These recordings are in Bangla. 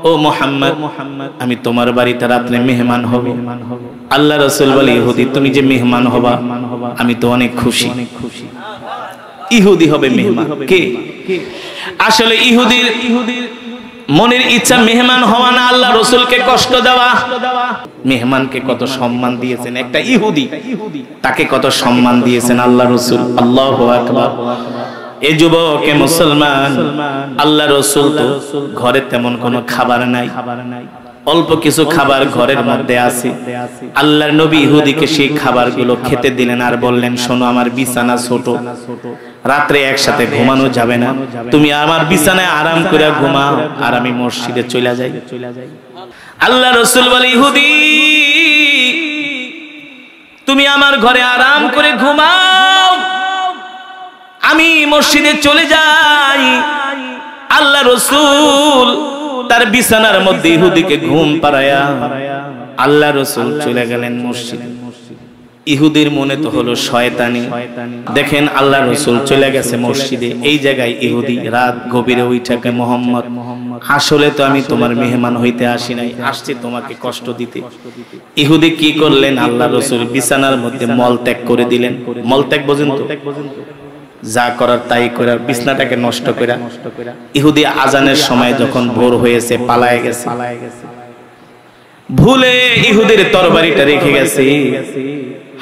ও মুহাম্মদ আমি তোমার বাড়িতে রাতে মেহমান হব। আল্লাহ রাসূল বলে ইহুদি তুমি যে মেহমান হবা আমি তো অনেক খুশি। ইহুদি হবে মেহমান। কে? আসলে ইহুদির মনের ইচ্ছা মেহমান হওয়া না, আল্লাহ রাসূলকে কষ্ট দেওয়া। মেহমানকে কত সম্মান দিয়েছেন একটা ইহুদি, তাকে কত সম্মান দিয়েছেন আল্লাহ রাসূল। আল্লাহু আকবার। এ যুবক মুসলমান, আল্লাহ রাসূল তো ঘরে তেমন কোনো খাবার নাই, অল্প কিছু খাবার ঘরের মধ্যে আছে। আল্লাহর নবী ইহুদিকে সেই খাবারগুলো খেতে দিলেন আর বললেন শোনো আমার বিছানা ছোট, রাত্রে একসাথে ঘুমানো যাবে না, তুমি আমার বিছানায় আরাম করে ঘুমাও আর আমি মসজিদে চলে যাই। আল্লাহ রাসূল বলে ইহুদি তুমি আমার ঘরে আরাম করে ঘুমাও, আমি মসজিদে চলে যাই। আল্লাহ রাসূল তার বিছানার মধ্যে ইহুদিকে ঘুম পাড়ায়া আল্লাহ রাসূল চলে গেলেন মসজিদে। ইহুদির মনে তো হলো শয়তানি। দেখেন আল্লাহ রাসূল চলে গেছে মসজিদে, এই জায়গায় ইহুদি রাত গভীরে উঠাকে মুহাম্মদ আসলে তো আমি তোমার মেহমান হইতে আসি নাই, আসছি তোমাকে কষ্ট দিতে। ইহুদি কি করলেন? আল্লাহ রাসূল বিছানার মধ্যে মলত্যাগ করে দিলেন। মলত্যাগ বোঝেন তো? যা করার তাই করার, বিছনাটাকে নষ্ট করা। ইহুদি আজানের সময় যখন ভোর হয়েছে পালায়ে গেছে, ভুলে ইহুদির তরবারিটা রেখে গেছে।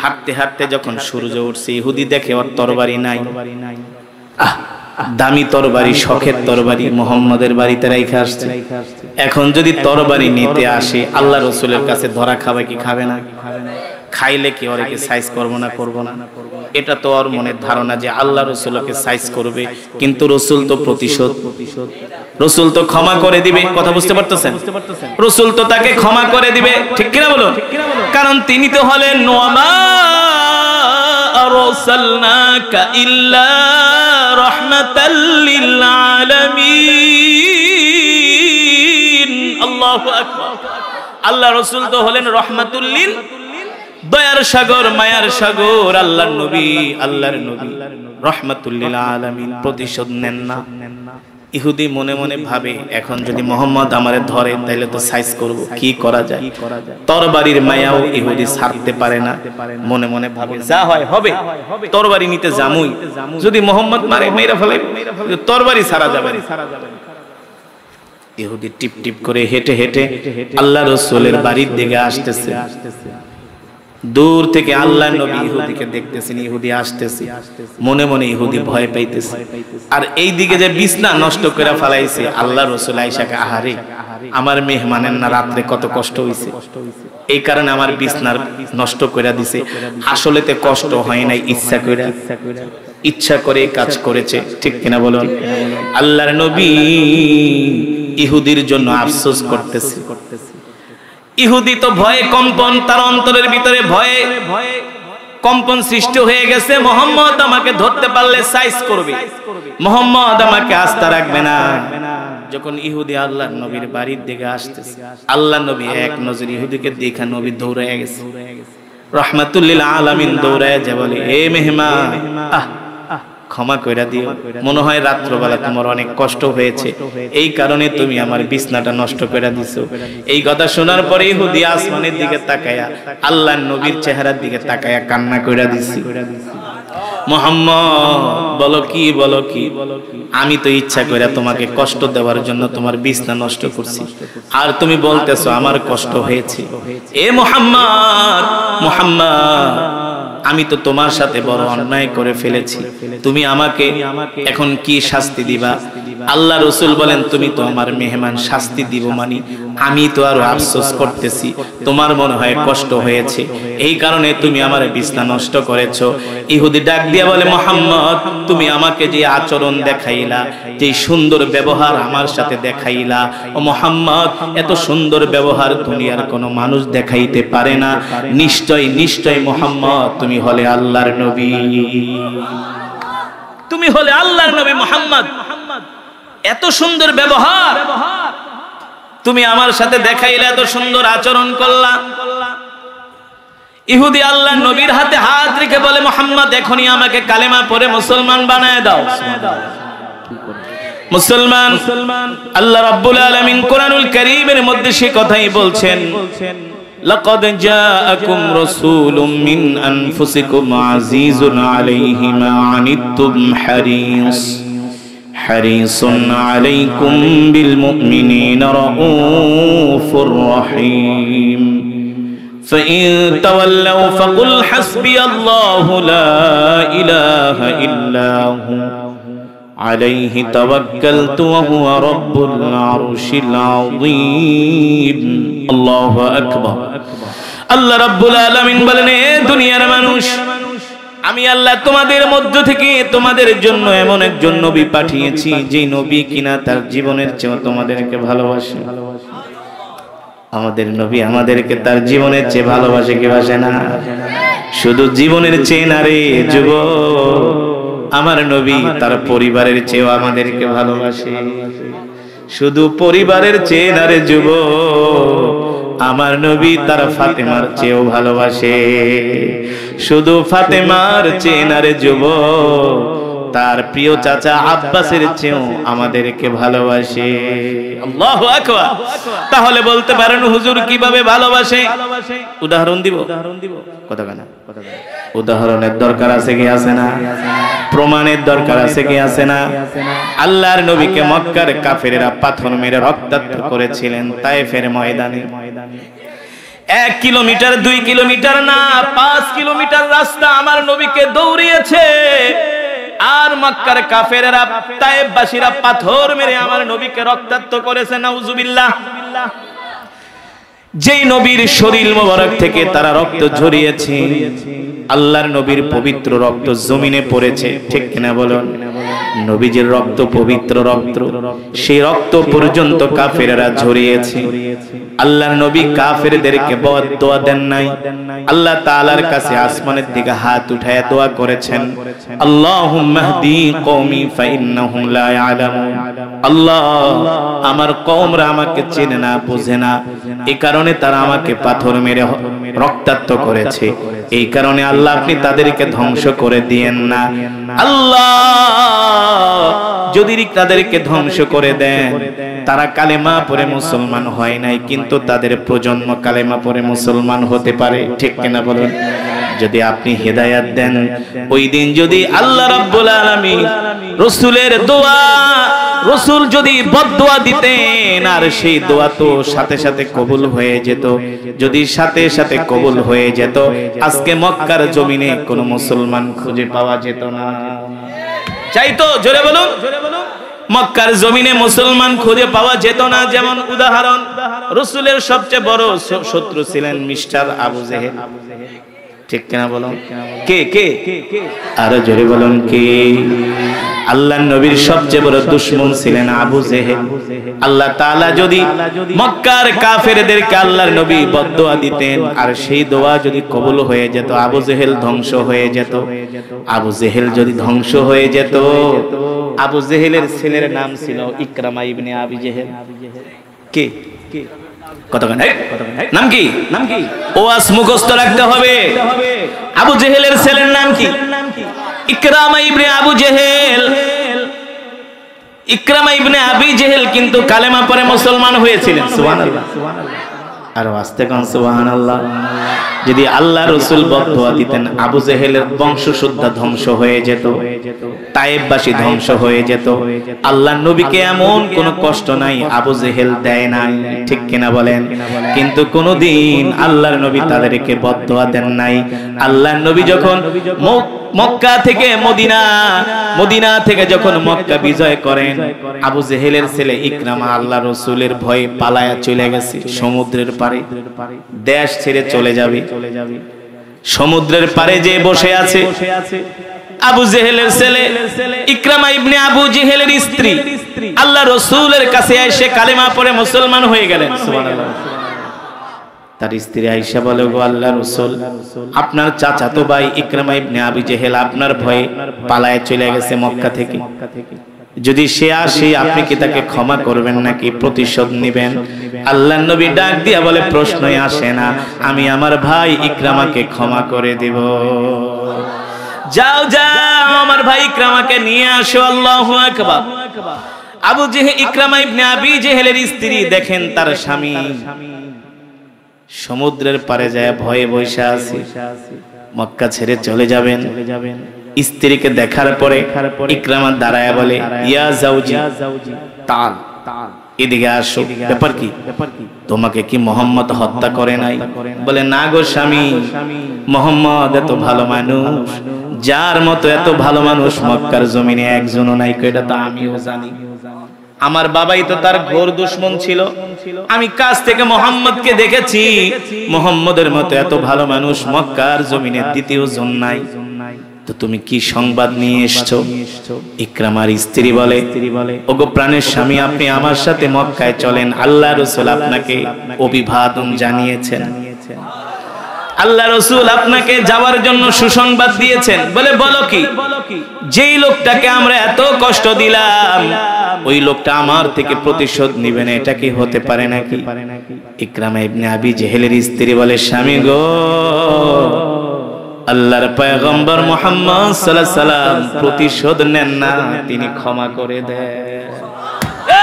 হাঁটতে হাঁটতে যখন সূর্য উঠছে ইহুদি দেখে ওর তরবারি নাই। দামি তরবারি, শখের তরবারি মুহাম্মাদের বাড়িতে রেখে আসছে। এখন যদি তরবারি নিতে আসে আল্লাহ রাসূলের কাছে ধরা খাবে কি খাবে না? খাইলে কি ওরে কি সাইজ করব না করব না? এটা তো ওর মনের ধারণা যে আল্লাহ রাসূলকে সাইজ করবে, কিন্তু রাসূল তো প্রতিশোধ, রাসূল তো ক্ষমা করে দিবে। কথা বুঝতে পারতেছেন? রাসূল তো তাকে ক্ষমা করে দিবে, ঠিক কি না বলো? কারণ তিনি তো হলেন ওয়ামা আরসালনাকা ইল্লা রাহমাতাল লিল আলামিন। আল্লাহু আকবার। আল্লাহ রাসূল তো হলেন রাহমাতুল লিল, দয়ার সাগর, মায়ার সাগর। আল্লাহর নবী রাহমাতুল লিল আলামিন, প্রতিশোধ নেন না। ইহুদি মনে মনে ভাবে এখন যদি মুহাম্মদ আমারে ধরে তাহলে তো সাইজ করব, কি করা যায়? তরবারির মায়াও ইহুদি ছাড়তে পারে না। মনে মনে ভাবে যা হয় হবে, তরবারি নিতে জামুই, যদি মুহাম্মদ মারে মেরে ফেলে তরবারি ছাড়া যাবে না। ইহুদি টিপ টিপ করে হেঁটে হেঁটে আল্লাহ রাসূলের বাড়ির দিকে আসতেছে। দূর থেকে আল্লাহ নবী ইহুদিকে দেখতেছেন, ইহুদি আসতেছে। মনে মনে ইহুদি ভয় পাইতেছে। আর এই দিকে যে বিছনা নষ্ট করে ফেলাইছে আল্লাহ রাসূল আয়েশাকে, আহারে আমার মেহমানের না রাতে কত কষ্ট হইছে, এই কারণে আমার বিছনার নষ্ট করে দিছে। আসলে তে কষ্ট হয় নাই, ইচ্ছা করে কাজ করেছে, ঠিক কিনা বলুন? আল্লাহর নবী ইহুদির জন্য আফসোস করতেছে। ইহুদি তো ভয়ে কম্পন, তার অন্তরের ভিতরে ভয়ে কম্পন সৃষ্টি হয়ে গেছে। মুহাম্মদ আমাকে ধরতে পারলে সাইজ করবে, মুহাম্মদ আমাকে আস্থা রাখবে না। যখন ইহুদি আল্লাহর নবীর বাড়ির দিকে আসতেছে, আল্লাহর নবী এক নজর ইহুদিকে দেখা নবী দৌড়ায় গেছে। রাহমাতুল লিল আলামিন দৌড়ায় যা বলে, এ মেহমান ক্ষমা কইরা দিও, মনে হয় রাত্রবেলা তোমার অনেক কষ্ট হয়েছে, এই কারণে তুমি আমার বিছনাটা নষ্ট করে দিছো। এই কথা শোনার পরে ইহুদি আসমানের দিকে তাকায়া আল্লাহর নবীর চেহারার দিকে তাকায়া কান্না কইরা দিছি। মুহাম্মদ বলো কি, বলো কি? আমি তো ইচ্ছা করে তোমাকে কষ্ট দেওয়ার জন্য তোমার বিছনা নষ্ট করছি, আর তুমি বলতেছো আমার কষ্ট হয়েছে। এ মুহাম্মদ, মুহাম্মদ আমি তো তোমার সাথে বড় অন্যায় করে ফেলেছি, তুমি আমাকে এখন কি শাস্তি দিবা? আল্লাহ রাসূল বলেন তুমি তো আমার মেহমান, শাস্তি দিব মানে আমি তো আরো আফসোস করতেছি, তোমার মনে হয় কষ্ট হয়েছে, এই কারণে তুমি আমার বিছনা নষ্ট করেছো। ইহুদি ডাক দিয়া বলে, মুহাম্মদ তুমি আমাকে যে আচরণ দেখাইলা, যে সুন্দর ব্যবহার আমার সাথে দেখাইলা, ও মুহাম্মদ এত সুন্দর ব্যবহার দুনিয়ার কোনো মানুষ দেখাইতে পারে না। নিশ্চয় নিশ্চয় মুহাম্মদ তুমি হলে আল্লাহর নবী, তুমি হলে আল্লাহর নবী মুহাম্মদ। এত সুন্দর ব্যবহার তুমি আমার সাথে দেখাইলে, এত সুন্দর আচরণ করলা। ইহুদি আল্লাহর নবীর হাতে হাত রেখে বলে, মুহাম্মদ এখনই আমাকে কালেমা পড়ে মুসলমান বানায় দাও। মুসলমান, আল্লাহ রাব্বুল আলামিন কোরআনুল কারীমের মধ্যে সে কথাই বলছেন, লাকাদ জাআকুম রাসূলুম মিন আনফুসিকুম আজিজুন আলাইহি মা আনিতুম হারিসুন আলাইকুম বিল মুমিনিনা রাউফুর রহিম। فإن تولوا فقل حسبي الله لا إله إلا هو عليه توكلت وهو رب العرش العظيم الله أكبر। আল্লাহ রাব্বুল আলামিন বলেন, এ দুনিয়ার মানুষ, আমি আল্লাহ তোমাদের মধ্য থেকে তোমাদের জন্য এমন একজন নবী পাঠিয়েছি, যে নবী কিনা তার জীবনের চেয়ে তোমাদেরকে ভালোবাসে। আমাদের নবী আমাদেরকে তার জীবনের চেয়ে ভালোবাসে কি বাসে না? শুধু জীবনের চেয়ে না রে যুবক, আমার নবী তার পরিবারের চেয়েও আমাদেরকে ভালোবাসে। শুধু পরিবারের চেয়ে না রে যুবক, আমার নবী তার ফাতেমার চেয়েও ভালোবাসে। শুধু ফাতেমার চেয়ে না রে যুবক, তার প্রিয় চাচা আব্বাসের চেয়েও আমাদেরকে ভালোবাসে। আল্লাহু আকবার। তাহলে বলতে পারেন হুজুর কিভাবে ভালোবাসে? উদাহরণ দিব কথা কেনা? উদাহরণের দরকার আছে কি আছে না? প্রমাণের দরকার আছে কি আছে না? আল্লাহর নবীকে মক্কার কাফেরেরা পাথর মেরে রক্তাক্ত করেছিলেন তায়েফের ময়দানে। 1 কিলোমিটার 2 কিলোমিটার না, 5 কিলোমিটার রাস্তা আমার নবীকে দৌড়িয়েছে। আর মক্কার কাফেরেরা তায়েফবাসীরা পাথর মেরে আমার নবীকে রক্তাক্ত করেছে। নাউজুবিল্লাহ। যেই নবীর শরীর মোবারক থেকে তারা রক্ত ঝরিয়েছে, আল্লাহর নবীর পবিত্র রক্ত জমিনে পড়েছে, ঠিক কিনা বলুন? নবীজির রক্ত পবিত্র রক্ত, সেই রক্ত পর্যন্ত কাফেররা ঝরিয়েছে। আল্লাহর নবী কাফেরদেরকে বদদোয়া দেন নাই, আল্লাহ তাআলার কাছে আসমানের দিকে হাত উঠায় দোয়া করেছেন, আল্লাহুম্মা হদি কওমি ফাইন্নাহুম লা ইয়ালামুন। আল্লাহ, আমার কওমরা আমাকে চেনে না, বোঝে না, এই কারণে তারা আমাকে পাথর মেরে রক্তাক্ত করেছে। এই কারণে আল্লাহ আপনি তাদেরকে ধ্বংস করে দিয়েন না। আল্লাহ যদি তাদেরকে ধ্বংস করে দেন, তারা কালেমা পড়ে মুসলমান হয় নাই, কিন্তু তাদের প্রজন্ম কালেমা পড়ে মুসলমান হতে পারে, ঠিক কিনা বলুন? যদি আপনি হেদায়েত দেন, ওই দিন যদি আল্লাহ রাব্বুল আলামিন রাসূলের দোয়া, রাসূল যদি বদদোয়া দিতেন, আর সেই দোয়া তো সাথে সাথে কবুল হয়ে যেত, যদি সাথে সাথে কবুল হয়ে যেত, আজকে মক্কার জমিনে কোনো মুসলমান খুঁজে পাওয়া যেত না। চাইতো? জোরে বলুন। মক্কার জমিনে মুসলমান খুঁজে পাওয়া যেত না। যেমন উদাহরণ, রাসূলের সবচেয়ে বড় শত্রু ছিলেন মিস্টার আবু জেহেল, ঠিক কিনা বলুন? কে কে? আরো জোরে বলুন কে? আল্লাহর নবীর সবচেয়ে বড় দুশমন ছিলেন আবু জেহেল। আল্লাহ তাআলা যদি মক্কার কাফেরদেরকে আল্লাহর নবী বদদোয়া দিতেন, আর সেই দোয়া যদি কবুল হয়ে যেত, আবু জেহেল ধ্বংস হয়ে যেত। আবু জেহেল যদি ধ্বংস হয়ে যেত, আবু জেহেলের ছেলের নাম ছিল ইকরামা ইবনে আবি জেহেল। কে? নাম কি? ওয়াজ মুখস্থ রাখতে হবে। আবু জেহেলের ছেলের নাম কি? ইকরামা ইবনে আবু জেহেল। ইকরামা ইবনে আবি জেহেল কিন্তু কালেমা পড়ে মুসলমান হয়েছিলেন। সুবহানাল্লাহ। আর আস্তে কোন সুবহানাল্লাহ। যদি আল্লাহ রাসূল বদদোয়া দিতেন, আবু জেহেলের বংশশুদ্ধ ধ্বংস হয়ে যেত, তায়েফবাসী ধ্বংস হয়ে যেত। আল্লাহর নবীকে এমন কোন কষ্ট নাই আবু জেহেল দেয় নাই, ঠিক কিনা বলেন? কিন্তু কোনদিন আল্লাহর নবী তাদেরকে বদদোয়া দেন নাই। আল্লাহর নবী যখন মক্কা থেকে মদিনা থেকে যখন মক্কা বিজয় করেন, আবু জেহেলের ছেলে ইকরামা আল্লাহ রাসূলের ভয়ে পালায়া চলে গেছে সমুদ্রের পারে, দেশ ছেড়ে চলে যাবে। সমুদ্রের পারে যে বসে আছে আবু জেহেলের ছেলে ইকরামা ইবনে আবু জেহেলের স্ত্রী আল্লাহ রাসূলের কাছে এসে কালেমা পড়ে মুসলমান হয়ে গেলেন। সুবহানাল্লাহ। তার স্ত্রী আয়েশা বলে, গো আল্লাহর রাসূল, আপনার চাচাতো ভাই ইকরামা ইবনে আবু জেহেল আপনার ভয়ে পালায়ে চলে গেছে মক্কা থেকে। যদি সে আসে, আপনি কি তাকে ক্ষমা করবেন নাকি প্রতিশোধ নেবেন? আল্লাহর নবী ডাক দিয়া বলে, প্রশ্নই আসে না, আমি আমার ভাই ইকরামাকে ক্ষমা করে দেব। যাও যাও, আমার ভাই ইকরামাকে নিয়ে আসো। আল্লাহু আকবার। আবু জেহেল ইকরামা ইবনে আবি জেহেলের স্ত্রী দেখেন তার স্বামী সমুদ্রের পারে যায় ভয়ে বসে আছে, মক্কা ছেড়ে চলে যাবেন। স্ত্রীকে দেখার পরে ইকরামা দাঁড়ায় বলে, ইয়া জাওজি তাল, এদিকে আসো। ব্যাপার কি? তোমাকে কি মোহাম্মদ হত্যা করে নাই? বলে, না গো স্বামী, মোহাম্মদ এত ভালো মানুষ, যার মতো এত ভালো মানুষ মক্কার জমিনে একজনও নাই। এটা তো আমিও জানি, আমার বাবাই তো তার ঘোর দুশমন ছিল। আমি কাছ থেকে মোহাম্মদকে দেখেছি, মোহাম্মদের মতো এত ভালো মানুষ মক্কার জমিনে দ্বিতীয় জন নাই। তো তুমি কি সংবাদ নিয়ে এসছো? ইকরামার স্ত্রী বলে, ওগো প্রাণের স্বামী, আপনি আমার সাথে মক্কায় চলেন, আল্লাহ রাসূল আপনাকে অভিবাদন জানিয়েছেন, আল্লাহ রাসূল আপনাকে যাওয়ার জন্য সুসংবাদ দিয়েছেন। বলে, বলো কি? যেই লোকটাকে আমরা এত কষ্ট দিলাম ওই লোকটা আমার থেকে প্রতিশোধ নিবে না, এটা কি হতে পারে নাকি? ইকরামা ইবনে আবি জেহেলের স্ত্রী বলে, স্বামী গো, আল্লাহর পয়গম্বর মুহাম্মদ সাল্লাল্লাহু আলাইহি সাল্লাম প্রতিশোধ নেন না, তিনি ক্ষমা করে দেন।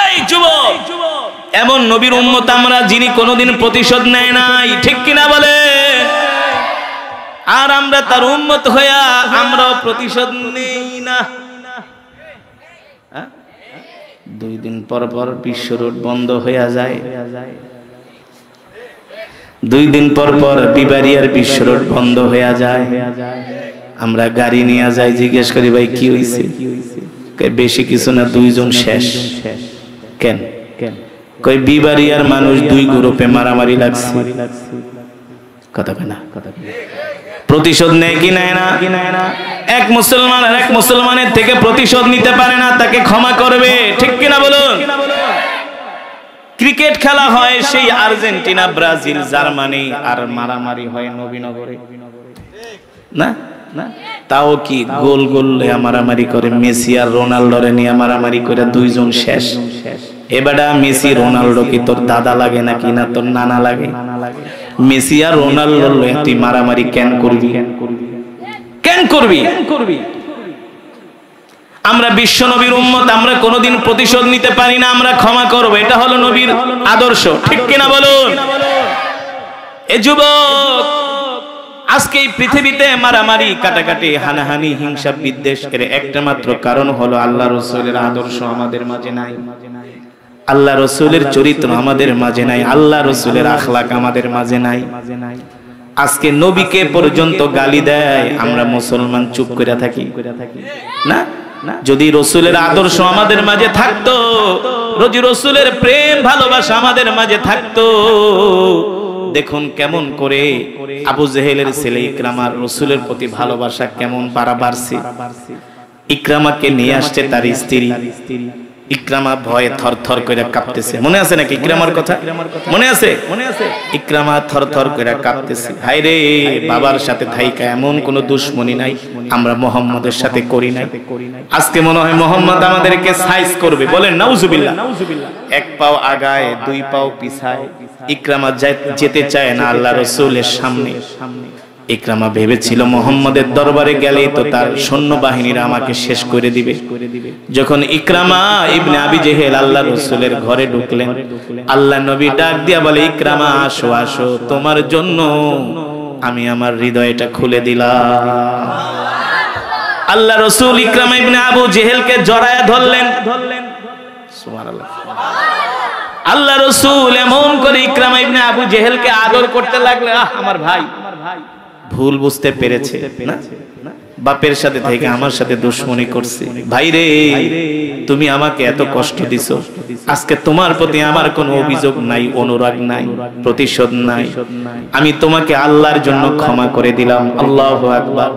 এই যুবক, এমন নবীর উম্মত আমরা যিনি কোনোদিন প্রতিশোধ নেয় নাই, ঠিক কিনা বলে? আর আমরা তার উম্মত হইয়া আমরাও প্রতিশোধ নেই না। 2 দিন পর পর বিশ্ব রোড বন্ধ হইয়া যায়, 2 দিন পর পর বিবারিয়ার বিশ্ব রোড বন্ধ হইয়া যায়। আমরা গাড়ি নিয়ে যাই, জিজ্ঞেস করি, ভাই কি হইছে? বেশি কিছু না, 2 জন শেষ। কেন? কই বিবারিয়ার মানুষ 2 গ্রুপে মারামারি লাগছে। কথা কয় না? প্রতিশোধ নেয় কি নেয় না? এক মুসলমান আর এক মুসলমানের থেকে প্রতিশোধ নিতে পারে না, তাকে ক্ষমা করবে, ঠিক কিনা বলুন? ক্রিকেট খেলা হয় সেই আর্জেন্টিনা, ব্রাজিল, জার্মানি, আর মারামারি হয় নবীনগরে, না? তাও কি গোল গোল মারামারি করে, মেসি আর রোনাল্ডোরে নিয়ে মারামারি করে 2 জন শেষ। এবারে মেসি রোনাল্ডো কি তোর দাদা লাগে নাকি না তোর নানা লাগে? মেসি আর রোনাল্ডো তুই মারামারি কেন করবি? কেন করবি? আমরা বিশ্ব নবীর উম্মত, আমরা কোনোদিন প্রতিশোধ নিতে পারি না, আমরা ক্ষমা করব, এটা হলো নবীর আদর্শ, ঠিক কিনা বলুন? এ যুবক, আজকে এই পৃথিবীতে মারামারি, কাটাকাটি, হানাহানি, হিংসা, বিদ্বেষ এর একটা মাত্র কারণ হলো আল্লাহ রাসূলের আদর্শ আমাদের মাঝে নাই, আল্লাহ রাসূলের চরিত্র আমাদের মাঝে নাই, আল্লাহ রাসূলের আখলাক আমাদের মাঝে নাই। আজকে নবীকে পর্যন্ত গালি দেয়, আমরা মুসলমান চুপ করে থাকি না? যদি রাসূলের আদর্শ আমাদের মাঝে থাকতো, যদি রাসূলের প্রেম ভালোবাসা আমাদের মাঝে থাকতো, দেখুন কেমন করে আবু জেহেলের ছেলে ইকরামার রাসূলের প্রতি ভালোবাসা কেমন বাড়ছে। ইকরামাকে নিয়ে আসছে তার স্ত্রী, ইকরামা ভয়ে থরথর করে কাঁপতেছে। মনে আছে নাকি ইকরামার কথা? মনে আছে? ইকরামা থরথর করে কাঁপতেছে। হায় রে, বাবার সাথে থাইকা এমন কোন দুশমনি নাই আমরা মুহাম্মদের সাথে করি নাই। আজকে মনে হয় মুহাম্মদ আমাদেরকে সাইজ করবে। বলেন নাউজুবিল্লাহ। 1 পাও আগায় 2 পাও পিছায় ইকরামা যেতে চায় না আল্লাহ রাসূলের সামনে। ইকরামা ভেবেছিল মুহাম্মদের দরবারে গেলে তো তার সৈন্যবাহিনীরা আমাকে শেষ করে দিবে। যখন ইকরামা ইবনে আবি জেহেল আল্লাহ রাসূলের ঘরে ঢুকলেন, আল্লাহ নবী ডাক দিয়া বলে, ইকরামা আসো আসো, তোমার জন্য আমি আমার হৃদয়টা খুলে দিলাম। আল্লাহ রাসূল ইকরামা ইবনে আবু জেহেলকে জড়ায়া ধরলেন। সুবহানাল্লাহ। আল্লাহ রাসূল এমন করে ইকরামা ইবনে আবু জেহেলকে আদর করতে লাগলেন। আমার ভাই ভুল বুঝতে পেরেছে না, বাপের সাথে থেকে আমার সাথে দুশমনি করছে। ভাই রে, তুমি আমাকে এত কষ্ট দিছো, আজকে তোমার প্রতি আমার কোনো অভিযোগ নাই, অনুরাগ নাই, প্রতিশোধ নাই, আমি তোমাকে আল্লাহর জন্য ক্ষমা করে দিলাম। আল্লাহু আকবার।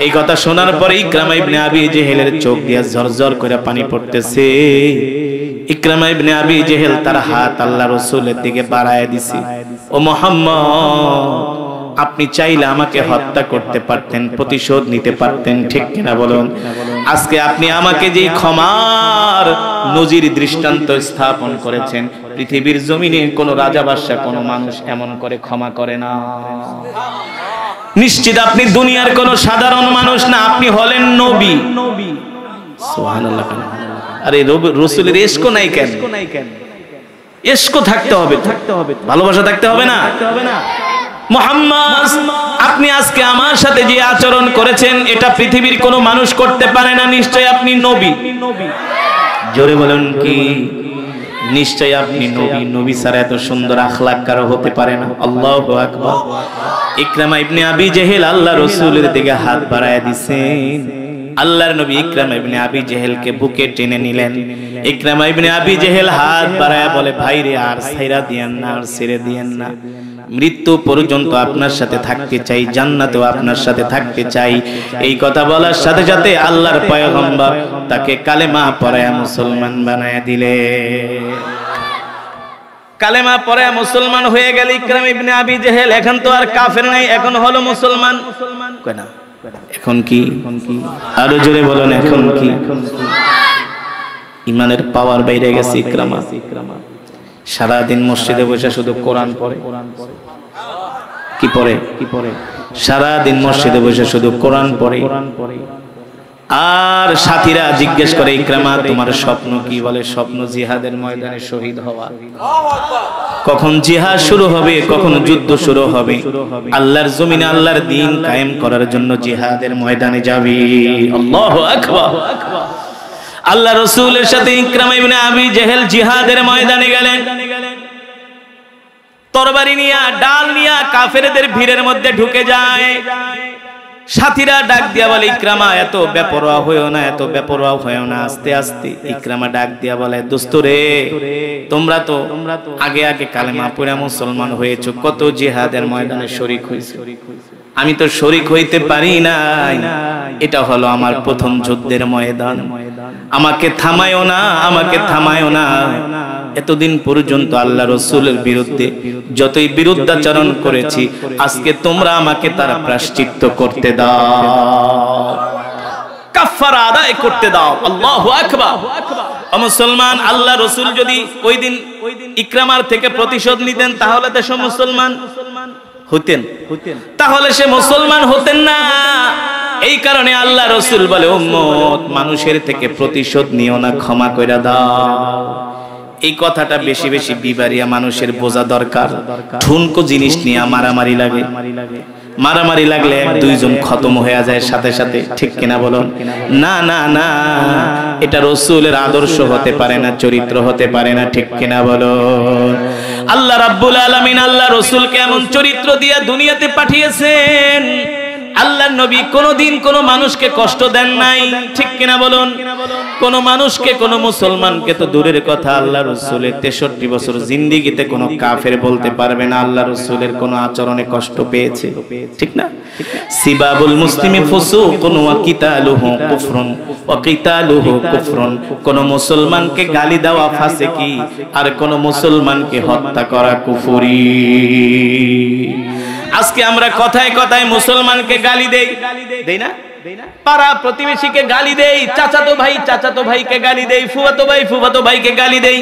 এই কথা শোনার পরে ইকরামা ইবনে আবি জেহেলের চোখ দিয়ে ঝরঝর করে পানি পড়তেছে। ইকরামা ইবনে আবি জেহেল তার হাত আল্লাহ রাসূলের দিকে বাড়ায় দিছে। ও মুহাম্মদ, আপনি চাইলে আমাকে হত্যা করতে পারতেন, প্রতিশোধ নিতে পারতেন, ঠিক কিনা বলুন? আজকে আপনি আমাকে যে ক্ষমার নজির দৃষ্টান্ত স্থাপন করেছেন, পৃথিবীর জমিনে কোন রাজা বাদশা কোন মানুষ এমন করে ক্ষমা করে না। নিশ্চিত আপনি দুনিয়ার কোন সাধারণ মানুষ না, আপনি হলেন নবী। সুবহানাল্লাহ। আরে রাসূলের ইশক নাই কেন? ইশক থাকতে হবে, ভালোবাসা থাকতে হবে না? মুহাম্মদ, আপনি আজকে আমার সাথে যে আচরণ করেছেন এটা পৃথিবীর কোনো মানুষ করতে পারে না, নিশ্চয় আপনি নবী। জোরে বলেন কি? নিশ্চয় আপনি নবী। নবী ছাড়া এত সুন্দর আখলাক কারো হতে পারে না। আল্লাহু আকবার। ইকরামা ইবনে আবি জেহেল আল্লাহ রাসূলের দিকে হাত বাড়ায় দিয়েছেন। আল্লাহর নবী ইকরামা ইবনে আবি জেহেলকে বুকে টেনে নিলেন। ইকরামা ইবনে আবি জেহেল হাত বাড়ায় বলে, ভাই রে, আর ছাইরা দিয়েন না, আর ছেড়ে দিয়েন না, মৃত্যু পর্যন্ত আপনার সাথে থাকতে চাই, জান্নাতেও আপনার সাথে থাকতে চাই। এই কথা বলার সাথে সাথে আল্লাহর পয়গম্বর তাকে কালেমা পড়ায়া মুসলমান বানায় দিলে। কালেমা পড়ায়া মুসলমান হয়ে গেল ইকরামা ইবনে আবি জেহেল। এখন তো আর কাফের নাই, এখন হলো মুসলমান। কয় না, এখন কি? আরো জোরে বলেন, এখন কি? ইমানের পাওয়ার বাইরে গেছে ইকরামা। সারাদিন মসজিদে বসে শুধু কোরআন পড়ে। কি পড়ে? সারাদিন মসজিদে বসে শুধু কোরআন পড়ে। আর সাথীরা জিজ্ঞেস করে, ইকরামা তোমার স্বপ্ন কি? বলে, স্বপ্ন জিহাদের ময়দানে শহীদ হওয়া। কখন জিহাদ শুরু হবে, কখন যুদ্ধ শুরু হবে, আল্লাহর জমিনে আল্লাহর দ্বীন কায়েম করার জন্য জিহাদের ময়দানে যাবি। আল্লাহু আকবার। আল্লাহ রাসূলের সাথে ইকরামা ইবনে আবি জেহেল জিহাদের ময়দানে গেলেন। তরবারি নিয়া, ডাল নিয়া কাফেরদের ভিড়ের মধ্যে ঢুকে যায়। সাথীরা ডাক দিয়া বলে, ইকরামা এত বেপরোয়া হইও না, এত বেপরোয়া হইও না, আস্তে আস্তে। ইকরামা ডাক দিয়া বলে, দোস্ত রে, তোমরা তো আগে আগে কালেমা পড়ে মুসলমান হয়েছো, কত জিহাদের ময়দানে শরীক হইছো, আমি তো শরীক হইতে পারি নাই। এটা হলো আমার প্রথম যুদ্ধের ময়দান, আমাকে থামায়ও না, আমাকে থামায়ও না। এতদিন পর্যন্ত আল্লাহ রাসূলের বিরুদ্ধে যতই বিরুদ্ধাচরণ করেছি, আজকে তোমরা আমাকে তার প্রায়শ্চিত্ত করতে দাও, কাফারা আদায় করতে দাও। আল্লাহু আকবার। মুসলমান, আল্লাহ রাসূল যদি ওই দিন ইকরামার থেকে প্রতিশোধ নিতেন তাহলে দেশ মুসলমান হতেন, তাহলে সে মুসলমান হতেন না। এই কারণে আল্লাহ রাসূল বলে, উম্মত, মানুষের থেকে প্রতিশোধ নিও না, ক্ষমা কইরা দাও। এই কথাটা বেশি বেশি বিবারিয়া মানুষের বোঝা দরকার। ঠুনকো জিনিস নিয়ে মারামারি লাগে, মারামারি লাগলে এক দুইজন খতম হয়ে যায় সাথে সাথে, ঠিক কিনা বলুন? না না না, এটা রাসূলের আদর্শ হতে পারে না, চরিত্র হতে পারে না, ঠিক কিনা বলুন? আল্লাহ রাব্বুল আলামিন আল্লাহ রাসূলকে এমন চরিত্র দিয়ে দুনিয়াতে পাঠিয়েছেন, আল্লাহর নবী কোনদিন কোন মানুষকে কষ্ট দেন নাই, ঠিক কিনা বলুন? কোন মানুষকে, কোন মুসলমানকে তো দূরের কথা, আল্লাহ রাসূলের 63 বছর জিন্দেগিতে কোন কাফের বলতে পারবে না আল্লাহ রাসূলের কোন আচরণে কষ্ট পেয়েছে, ঠিক না? সিবাবুল মুসলিমি ফুসুকুন ওয়া কিতালুহু কুফরুন ওয়া কিতালুহু কুফরুন। কোন মুসলমানকে গালি দেওয়া ফাসিকি, আর কোন মুসলমানকে হত্যা করা কুফরি। আজকে আমরা কথায় কথায় মুসলমানকে গালি দেই, দেই না? পাড়া প্রতিবেশীকে গালি দেই, চাচাতো ভাই চাচাতো ভাইকে গালি দেই, ফুফাতো ভাই ফুফাতো ভাইকে গালি দেই,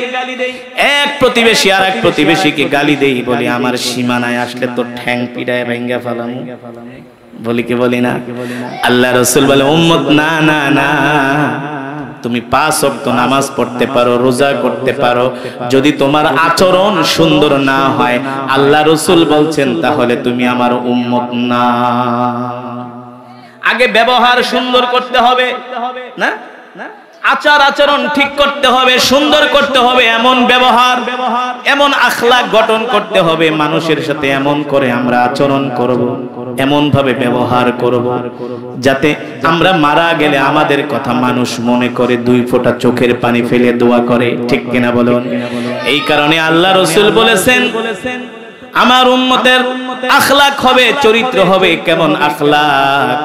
এক প্রতিবেশী আর এক প্রতিবেশীকে গালি দেই, বলি আমার সীমানায় আসলে তো ঠ্যাং পিড়ায় ভাঙ্গা ফেলামু, বলি কি বলি না? আল্লাহ রাসূল বলে, উম্মত, না না না, তুমি 5 ওয়াক্ত নামাজ পড়তে পারো, রোজা করতে পারো, যদি তোমার আচরণ সুন্দর না হয়, আল্লাহ রাসূল বলছেন, তাহলে তুমি আমার উম্মত না। আগে ব্যবহার সুন্দর করতে হবে, না? আচার আচরণ ঠিক করতে হবে, সুন্দর করতে হবে, এমন ব্যবহার, এমন আখলাক গঠন করতে হবে, মানুষের সাথে এমন করে আমরা আচরণ করব, এমন ভাবে ব্যবহার করব, যাতে আমরা মারা গেলে আমাদের কথা মানুষ মনে করে, 2 ফোঁটা চোখের পানি ফেলে দোয়া করে, ঠিক কিনা বলুন? এই কারণে আল্লাহ রাসূল বলেছেন, আমার উম্মতের আখলাক হবে, চরিত্র হবে কেমন আখলাক?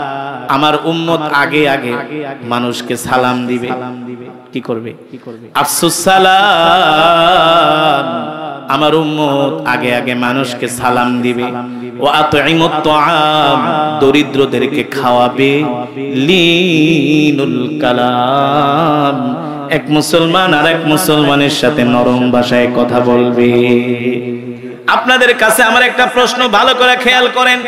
আমার উম্মত আগে আগে মানুষকে সালাম দিবে, কি করবে? আফসুস সালাম। আমার উম্মত আগে আগে মানুষকে সালাম দিবে, ও আতঈমুত তাআম, দরিদ্রদেরকে খাওয়াবে, লিনুল কালাম, এক মুসলমান আর এক মুসলমানের সাথে নরম ভাষায় কথা বলবে। আপনাদের কাছে আমার একটা প্রশ্ন, ভালো করে খেয়াল করেন।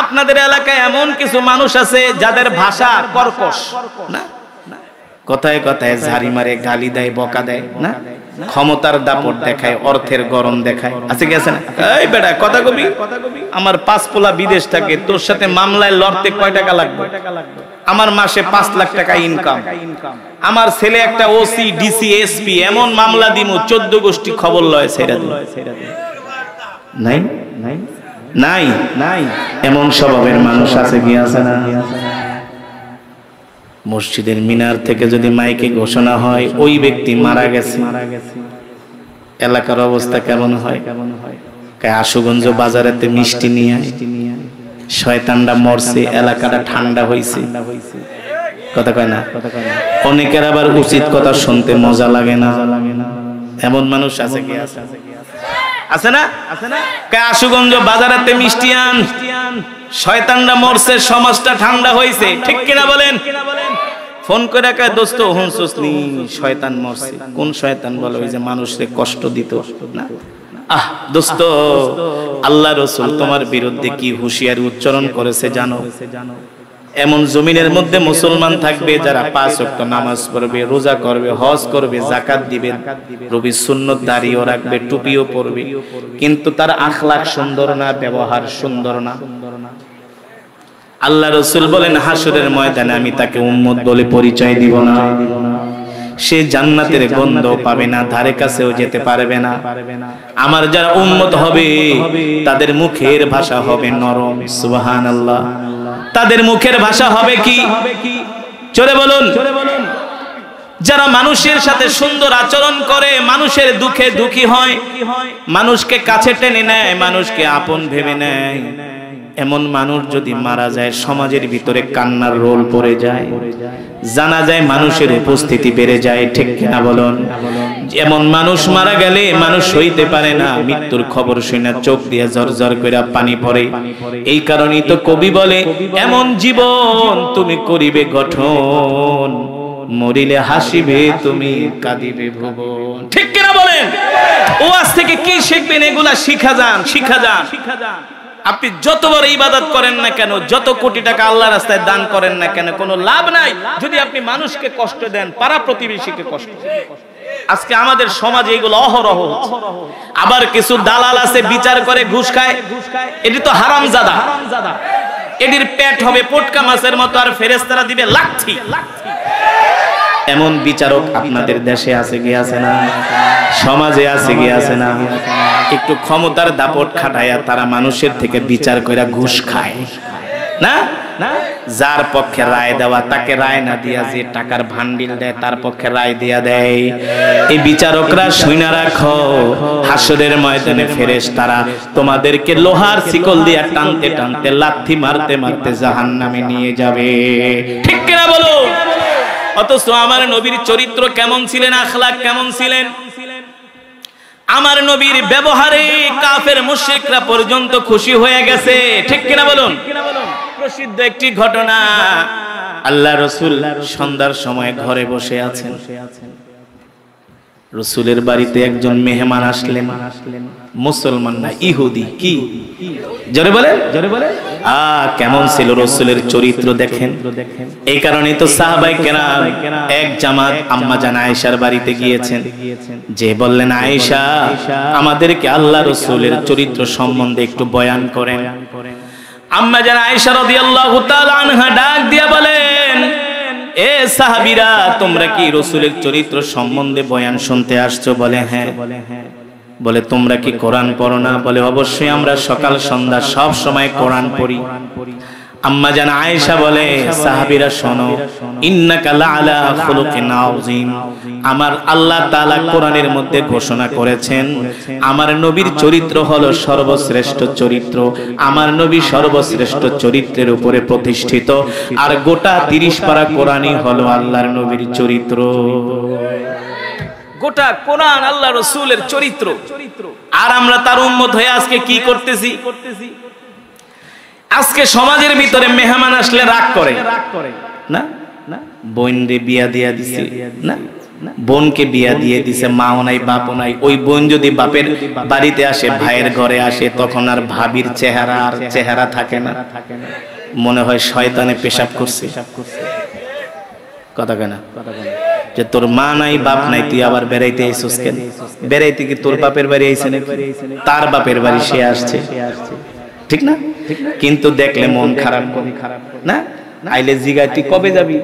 আপনাদের এলাকায় এমন কিছু মানুষ আছে যাদের ভাষা কর্কশ, না? কথায় কথায় ঝাড়ি মারে, গালি দেয়, বকা দেয় না, ক্ষমতার দাপট দেখায়, অর্থের গরম দেখায়। আছে কি আছে না? এই বেটা কথা কবি, আমার 5 পোলা বিদেশ থাকে, তোর সাথে মামলায় লড়তে কয় টাকা লাগবে? আমার মাসে 5 লাখ টাকা ইনকাম, আমার ছেলে একটা ওসি ডিসি এসপি, এমন মামলা দিমু 14 গোষ্ঠী খবর লয় ছেড়ে দিই। নাই নাই নাই নাই, এমন স্বভাবের মানুষ আছে কি আছে না? মসজিদের মিনার থেকে যদি মাইকে ঘোষণা হয় ওই ব্যক্তি মারা গেছে, এলাকার অবস্থা কেমন হয়? আশুগঞ্জ বাজারেতে মিষ্টি নিয়ে শয়তানরা মরছে, এলাকাটা ঠান্ডা হয়েছে, কথা কয় না? অনেকের আবার উচিত কথা শুনতে মজা লাগে না, এমন মানুষ আছে কি আছে? আছে না? আশুগঞ্জ বাজারেতে মিষ্টি আন, শয়তানরা মরছে, সমাজটা ঠান্ডা হয়েছে, ঠিক কিনা বলেন? ফোন করে কয় দোস্ত হুনছস নি শয়তান মরছে। কোন শয়তান? বলে ওই যে মানুষকে কষ্ট দিত না। আহ দোস্ত, আল্লাহ রাসূল তোমার বিরুদ্ধে কি হুঁশিয়ারি উচ্চারণ করেছে জানো? এমন জমিনের মধ্যে মুসলমান থাকবে যারা 5 ওয়াক্ত নামাজ পড়বে, রোজা করবে, হজ করবে, যাকাত দিবে, রবি সুন্নত দাড়িও রাখবে, টুপিও পরবে, কিন্তু তার আখলাক সুন্দর না, ব্যবহার সুন্দর না। আল্লাহ রাসূল বলেন হাসরের ময়দানে আমি তাকে উম্মত বলে পরিচয় দিব না, সে জান্নাতের গন্ধ পাবে না, ধারে কাছেও যেতে পারবে না। আমার যারা উম্মত হবে তাদের মুখের ভাষা হবে নরম, সুবহানাল্লাহ। তাদের মুখের ভাষা হবে কি? জোরে বলুন। যারা মানুষের সাথে সুন্দর আচরণ করে, মানুষের দুঃখে দুঃখী হয়, মানুষকে কাছে টেনে নেয়, মানুষকে আপন ভেবে নেয়, এমন মানুষ যদি মারা যায় সমাজের ভিতরে কান্নার রোল পড়ে যায়, জানা যায় মানুষের উপস্থিতি বেড়ে যায়, ঠিক কিনা বলুন? এমন মানুষ মারা গেলে মানুষ সইতে পারে না, মৃত্যুর খবর শুনে চোখ দিয়ে ঝরঝর করে পানি পড়ে। এই কারণেই তো কবি বলে এমন জীবন তুমি করিবে গঠন, মরিলে হাসিবে তুমি কাঁদিবে ভুবন, ঠিক কিনা বলেন? ওয়াজ থেকে কি শিখবেন? এগুলা শিখা যান, শিখা যান। আপনি যত বড় ইবাদত করেন না কেন, যত কোটি টাকা আল্লাহর রাস্তায় দান করেন না কেন, কোনো লাভ নাই যদি আপনি মানুষকে কষ্ট দেন, পাড়া প্রতিবেশীকে কষ্ট দেন। আজকে আমাদের সমাজে এগুলো অহরহ। আবার কিছু দালাল আছে বিচার করে ঘুষ খায়, এটি তো হারামজাদা, এটির পেট হবে পটকা মাছের মতো, আর ফেরেশতারা দিবে লাঠি। এমন বিচারক আপনাদের দেশে আছে কি আছে না? সমাজে আছে কি আছে না? একটু ক্ষমতার দাপট খাটায়া তারা মানুষের থেকে বিচার করে ঘুষ খায় না? যার পক্ষে রায় দেওয়া তাকে রায় না দিয়া যে টাকার ভান্ডিল দেয় তার পক্ষে রায় দিয়া দেয়। এই বিচারকরা শুইনা রাখো, হাসরের ময়দানে ফেরেশতারা তোমাদেরকে লোহার শিকল দিয়া টানতে টানতে, লাথি মারতে মারতে জাহান্নামে নিয়ে যাবে, ঠিক কিনা বলো? অথচ আমার নবীর চরিত্র কেমন ছিলেন, আখলাক কেমন ছিলেন? আমার নবীর ব্যবহারে কাফের মুশরিকরা পর্যন্ত খুশি হয়ে গেছে, ঠিক কিনা বলুন? প্রসিদ্ধ একটি ঘটনা, আল্লাহ রাসূল সন্ধ্যার সময় ঘরে বসে আছেন, রাসূলের বাড়িতে একজন মেহমান আসলেন, মুসলমান না ইহুদি। কি জোরে বলে, জোরে বলে। কেমন ছিল রাসূলের চরিত্র দেখেন। এই কারণেই তো সাহাবায়ে কেরাম এক জামাত আম্মা জান আয়েশার বাড়িতে গিয়েছেন, যে বললেন আয়েশা আমাদেরকে আল্লাহ রাসূলের চরিত্র সম্বন্ধে একটু বয়ান করেন। আম্মা জান আয়েশা রাদিয়াল্লাহু তাআলা আনহা ডাক দিয়া বলেন, এ সাহাবীরা তোমরা কি রাসূলের চরিত্র সম্বন্ধে বয়ান শুনতে আসছো? বলে হ্যাঁ। বলে তোমরা কি কোরআন পড়ো না? বলে অবশ্যই আমরা সকাল সন্ধ্যা সব সময় কোরআন পড়ি। আম্মা জান আয়েশা বলে সাহাবীরা শোনো, ইন্নাকা লাআলা খুলুকিন আযীম, আমার আল্লাহ তাআলা কোরআনের মধ্যে ঘোষণা করেছেন আমার নবীর চরিত্র হলো সর্বশ্রেষ্ঠ চরিত্র, আমার নবী সর্বশ্রেষ্ঠ চরিত্রের উপরে প্রতিষ্ঠিত, আর গোটা 30 পারা কোরআনই হলো আল্লাহর নবীর চরিত্র। গোটা কোরআন আল্লাহ রাসূলের চরিত্র। আর আমরা তার উম্মত হয়ে আজকে কি করতেছি? আজকে সমাজের ভিতরে মেহমান আসলে রাগ করে না, বোনরে বিয়া দিয়া দিছে না, বোনকে বিয়া দিয়ে দিছে, মাও নাই বাপও নাই। ওই বোন যদি বাপের বাড়িতে আসে, ভাইয়ের ঘরে আসে, তখন আর ভাবির চেহারা আর চেহারা থাকে না, মনে হয় শয়তানে পেশাব করছে, কথা কেনা যে তোর মা নাই বাপ নাই, তুই আবার বেড়াইতে আইছিস কেন? বেড়াইতে কি তোর বাপের বাড়ি আইছে নাকি? তার বাপের বাড়ি সে আসছে, ঠিক না? কিন্তু দেখলে মন খারাপ না? আইলে জিগায় তুই কবে যাবি?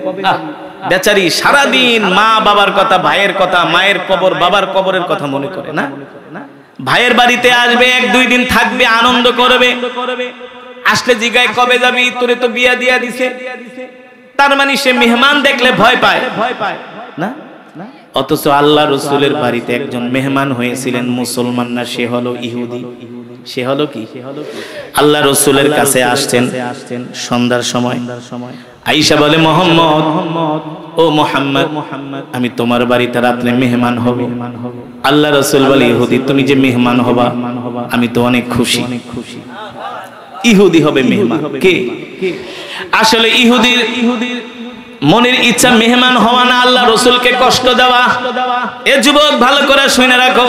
বেচারি সারাদিন মা বাবার কথা, ভাইয়ের কথা, মায়ের কবর, বাবার কবরের কথা মনে করে না? ভাইয়ের বাড়িতে আসবে, 1-2 দিন থাকবে, আনন্দ করবে, আসলে জিগায় কবে যাবি? তোরে তো বিয়া দিয়া দিছে। তার মানে সে মেহমান দেখলে ভয় পায় না? অথচ আল্লাহ রাসূলের বাড়িতে একজন মেহমান হয়েছিলেন, মুসলমান না, সে হলো ইহুদি। সে হলো কি? আল্লাহ রাসূলের কাছে আসছেন সন্ধ্যার সময়। আয়েশা বলে, মুহাম্মদ, ও মুহাম্মদ, আমি তোমার বাড়িতে রাতে মেহমান হব। আল্লাহ রাসূল বলে, ইহুদি তুমি যে মেহমান হবা, আমি তো অনেক খুশি। ইহুদি হবে মেহমান। কে? আসলে ইহুদির মনের ইচ্ছা মেহমান হওয়া না, আল্লাহ রাসূলকে কষ্ট দেওয়া। এ যুবক ভালো করে শুনে রাখো,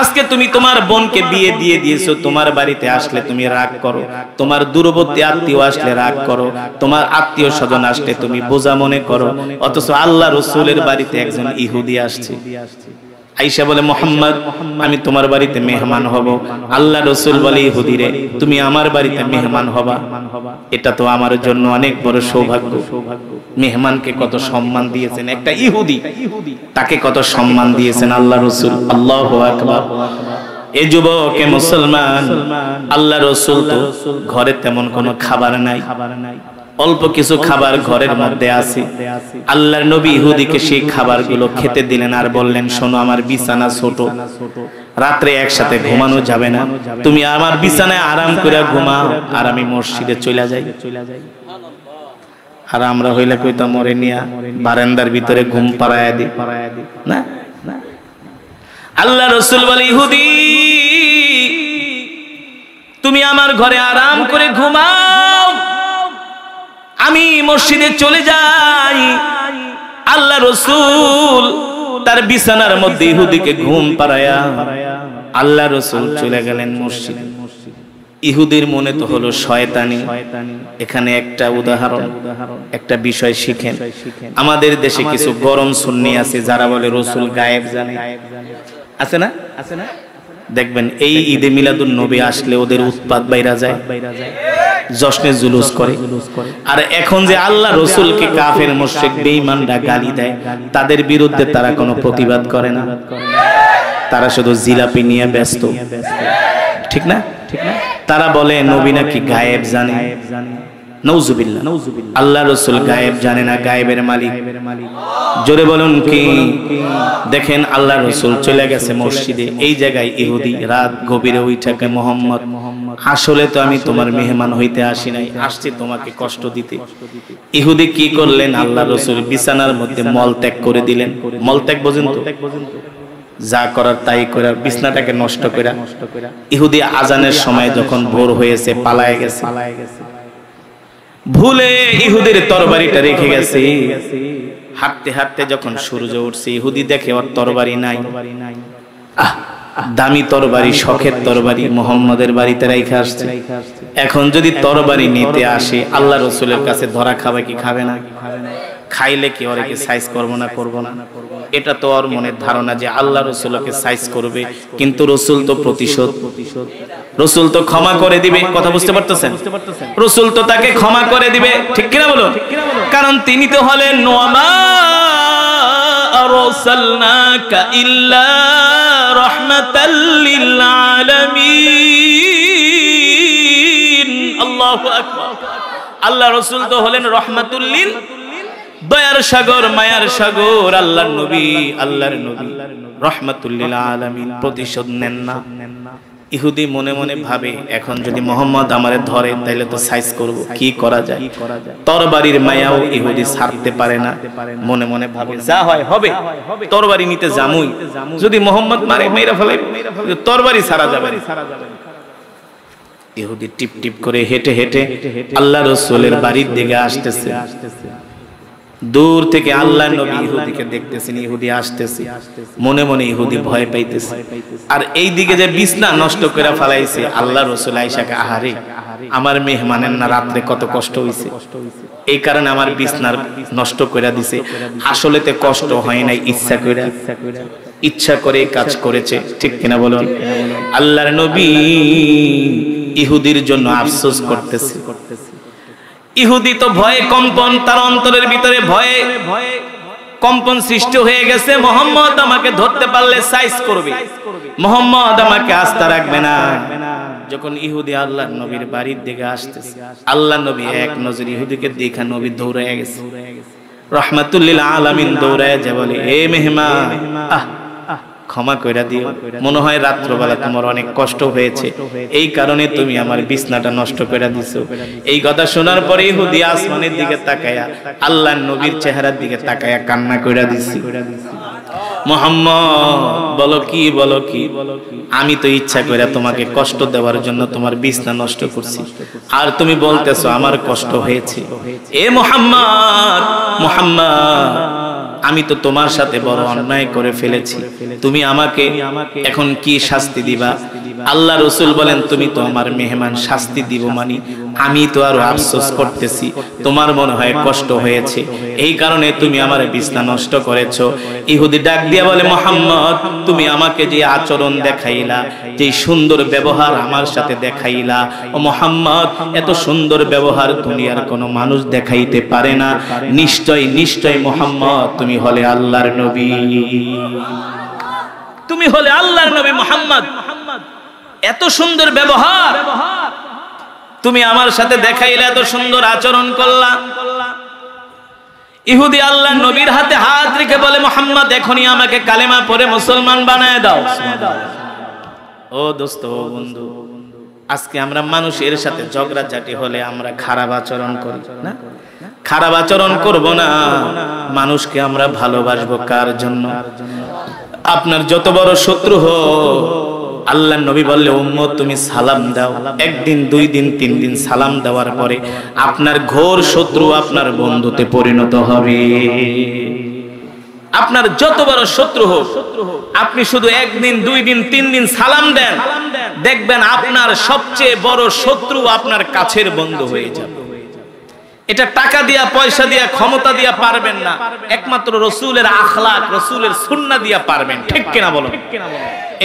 আজকে তুমি তোমার বোনকে বিয়ে দিয়ে দিয়েছো, তোমার বাড়িতে আসলে তুমি রাগ করো, তোমার দূরবর্তী আত্মীয় আসলে রাগ করো, তোমার আত্মীয় স্বজন আসলে তুমি বোঝা মনে করো। অথচ আল্লাহ রাসূলের বাড়িতে একজন ইহুদি আসছে। আয়েশা বলে, মুহাম্মদ, আমি তোমার বাড়িতে মেহমান হব। আল্লাহ রাসূল বলে, ইহুদিরে তুমি আমার বাড়িতে মেহমান হবা, এটা তো আমার জন্য অনেক বড় সৌভাগ্য। মেহমানকে কত সম্মান দিয়েছেন একটা ইহুদি, তাকে কত সম্মান দিয়েছেন আল্লাহ রাসূল। আল্লাহু আকবার। এই যুবকে মুসলমান, আল্লাহ রাসূল তো ঘরে তেমন কোনো খাবার নাই, অল্প কিছু খাবার ঘরের মধ্যে আছে। আল্লাহর নবী ইহুদিকে সেই খাবারগুলো খেতে দিলেন আর বললেন, শোনো, আমার বিছানা ছোট, রাত্রে একসাথে ঘুমানো যাবে না, তুমি আমার বিছানায় আরাম করে ঘুমাও, আর আমি মসজিদে চলে যাই। আর আমরা হইলে কইতাম, মরে নিয়া বারান্দার ভিতরে ঘুম পাড়ায় দি না। আল্লাহ রাসূল বলে, ইহুদি তুমি আমার ঘরে আরাম করে ঘুমাও, আমি মসজিদে চলে যাই। আল্লাহ রাসূল তার বিছানার মধ্যে ইহুদিকে ঘুম পাড়ায়া আল্লাহ রাসূল চলে গেলেন মসজিদে। ইহুদির মনে তো হলো শয়তানি। এখানে একটা উদাহরণ, একটা বিষয় শিখেন। আমাদের দেশে কিছু গরম সুন্নি আছে যারা বলে রাসূল গায়েব জানে, আছে না? দেখবেন এই ঈদে মিলাদুন নবী আসলে ওদের উৎপাত বাইরা যায়, জশ্নে জুলুস করে। আর এখন যে আল্লাহ রাসূলকে কাফের মুশরিক বেঈমানরা গালি দেয়, তাদের বিরুদ্ধে তারা কোনো প্রতিবাদ করে না, তারা শুধু জিলাপি নিয়ে ব্যস্ত, ঠিক না? তারা বলে নবী নাকি গায়েব জানে। নাউজুবিল্লাহ। আল্লাহ রাসূল গায়েব জানে না, গায়েবের মালিক। জোরে বলুন কি? দেখেন আল্লাহ রাসূল চলে গেছে মসজিদে, এই জায়গায় ইহুদি রাত গভীরে উঠাকে, মুহাম্মদ আসলে তো আমি তোমার মেহমান হইতে আসি নাই, আসছি তোমাকে কষ্ট দিতে। ইহুদি কি করলেন? আল্লাহ রাসূল বিছানার মধ্যে মল ত্যাগ করে দিলেন। মল ত্যাগ বোঝেন তো? যা করার তাই করার, বিছনাটাকে নষ্ট করা। ইহুদি আজানের সময় যখন ভোর হয়েছে পালায়ে গেছে, ভুলে ইহুদির তরবারিটা রেখে গেছে। হাঁটতে হাঁটতে যখন সূর্য উঠছে, ইহুদি দেখে ওর তরবারি নাই। দামি তরবারি, শখের তরবারি মুহাম্মদের বাড়িতে রেখে আসছে। এখন যদি তরবারি নিতে আসে, আল্লাহ রাসূলের কাছে ধরা খাবে কি খাবে না? খাইলে কি ওরে কি সাইজ করব না করব না? এটা তো ওর মনের ধারণা যে আল্লাহ রাসূলকে সাইজ করবে, কিন্তু রাসূল তো প্রতিশোধ, রাসূল তো ক্ষমা করে দিবে। কথা বুঝতে পারতেছেন? রাসূল তো তাকে ক্ষমা করে দিবে, ঠিক কিনা বলো? কারণ তিনি তো হলেন ওয়ামা আরসালনাকা ইল্লা রাহমাতাল লিল আলামিন। আল্লাহু আকবার। আল্লাহ রাসূল তো হলেন রাহমাতুল লিল, দয়ার সাগর, মায়ার সাগর। আল্লাহর নবী রাহমাতুল লিল আলামিন, প্রতিশোধ নেন না। ইহুদি মনে মনে ভাবে, এখন যদি মুহাম্মদ আমারে ধরে তাইলে তো সাইজ করব, কি করা যায়? তরবারির মায়াও ইহুদি ছাড়তে পারে না। মনে মনে ভাবে, যা হয় হবে, তরবারি নিতে জামুই, যদি মুহাম্মদ মারে মেরে ফেলে, তরবারি ছাড়া যাবে না। ইহুদি টিপ টিপ করে হেঁটে হেঁটে আল্লাহ রাসূলের বাড়ির দিকে আসতেছে। দূর থেকে আল্লাহর নবী ইহুদিকে দেখতেছেন, ইহুদি আসতেছে, মনে মনে ইহুদি ভয় পাইতেছে। আর এই দিকে যে বিছনা নষ্ট করে ফেলাইছে, আল্লাহ রাসূল আয়েশাকে, আহারে আমার মেহমানের না রাতে কত কষ্ট হইছে, এই কারণে আমার বিছনার নষ্ট করে দিছে। আসলেতে কষ্ট হয় নাই, ইচ্ছা করে কাজ করেছে, ঠিক কিনা বলুন? আল্লাহর নবী ইহুদির জন্য আফসোস করতেছে। ইহুদি তো ভয়ে কম্পন, তার অন্তরের ভিতরে ভয়ে কম্পন সৃষ্টি হয়ে গেছে। মুহাম্মদ আমাকে ধরতে পারলে সাইজ করবে, মুহাম্মদ আমাকে আস্থা রাখবে না। যখন ইহুদি আল্লাহর নবীর বাড়ির দিকে আসতেছে, আল্লাহর নবী এক নজর ইহুদিকে দেখা নবী দৌড়ায় গেছে। রাহমাতুল লিল আলামিন দৌড়ায় যা বলে, হে মেহমান, ক্ষমা কইরা দিও, মনে হয় রাত্রবেলা তোমার অনেক কষ্ট হয়েছে, এই কারণে তুমি আমার বিছনাটা নষ্ট করে দিছো। এই কথা শোনার পরে ইহুদি আসমানের দিকে তাকায়া আল্লাহর নবীর চেহারার দিকে তাকায়া কান্না কইরা দিছি। মুহাম্মদ বলো কি, বলো কি, আমি তো ইচ্ছা করে তোমাকে কষ্ট দেওয়ার জন্য তোমার বিছনা নষ্ট করছি, আর তুমি বলতেছো আমার কষ্ট হয়েছে। এ মুহাম্মদ, মুহাম্মদ, আমি তো তোমার সাথে বড় অন্যায় করে ফেলেছি, তুমি আমাকে এখন কি শাস্তি দিবা? আল্লাহ রাসূল বলেন, তুমি তো আমার মেহমান, শাস্তি দিব মানে আমি তো আরো আফসোস করতেছি, তোমার মনে হয় কষ্ট হয়েছে, এই কারণে তুমি আমার বিছনা নষ্ট করেছো। ইহুদি ডাক দিয়া বলে, মুহাম্মদ, তুমি আমাকে যে আচরণ দেখাইলা, যে সুন্দর ব্যবহার আমার সাথে দেখাইলা, ও মুহাম্মদ, এত সুন্দর ব্যবহার দুনিয়ার কোনো মানুষ দেখাইতে পারে না। নিশ্চয় নিশ্চয় মুহাম্মদ, তুমি হলে আল্লাহর নবী, তুমি হলে আল্লাহর নবী মুহাম্মদ। এত সুন্দর ব্যবহার তুমি আমার সাথে দেখাইলে, এত সুন্দর আচরণ করলা। ইহুদি আল্লাহর নবীর হাতে হাত রেখে বলে, মুহাম্মদ, এখনই আমাকে কালেমা পড়ে মুসলমান বানায় দাও। ও দোস্ত, ও বন্ধু, আজকে আমরা মানুষের সাথে ঝগড়াঝাটি হলে আমরা খারাপ আচরণ করি না? খারাপ আচরণ করব না। মানুষকে আমরা ভালোবাসবো কার জন্য? আপনার যত বড় শত্রু হোক, আল্লাহর নবী বললে, উম্মত, তুমি সালাম দাও। একদিন, দুই দিন, তিন দিন সালাম দেওয়ার পরে আপনার ঘোর শত্রু আপনার বন্ধুতে পরিণত হবে। আপনার যত বড় শত্রু হোক, আপনি শুধু একদিন, দুই দিন, তিন দিন সালাম দেন, দেখবেন আপনার সবচেয়ে বড় শত্রু আপনার কাছের বন্ধু হয়ে যাবে। এটা টাকা দিয়া, পয়সা দিয়া, ক্ষমতা দিয়া পারবেন না, একমাত্র রাসূলের আখলাক, রাসূলের সুন্নাহ দিয়া পারবেন, ঠিক কিনা বলুন?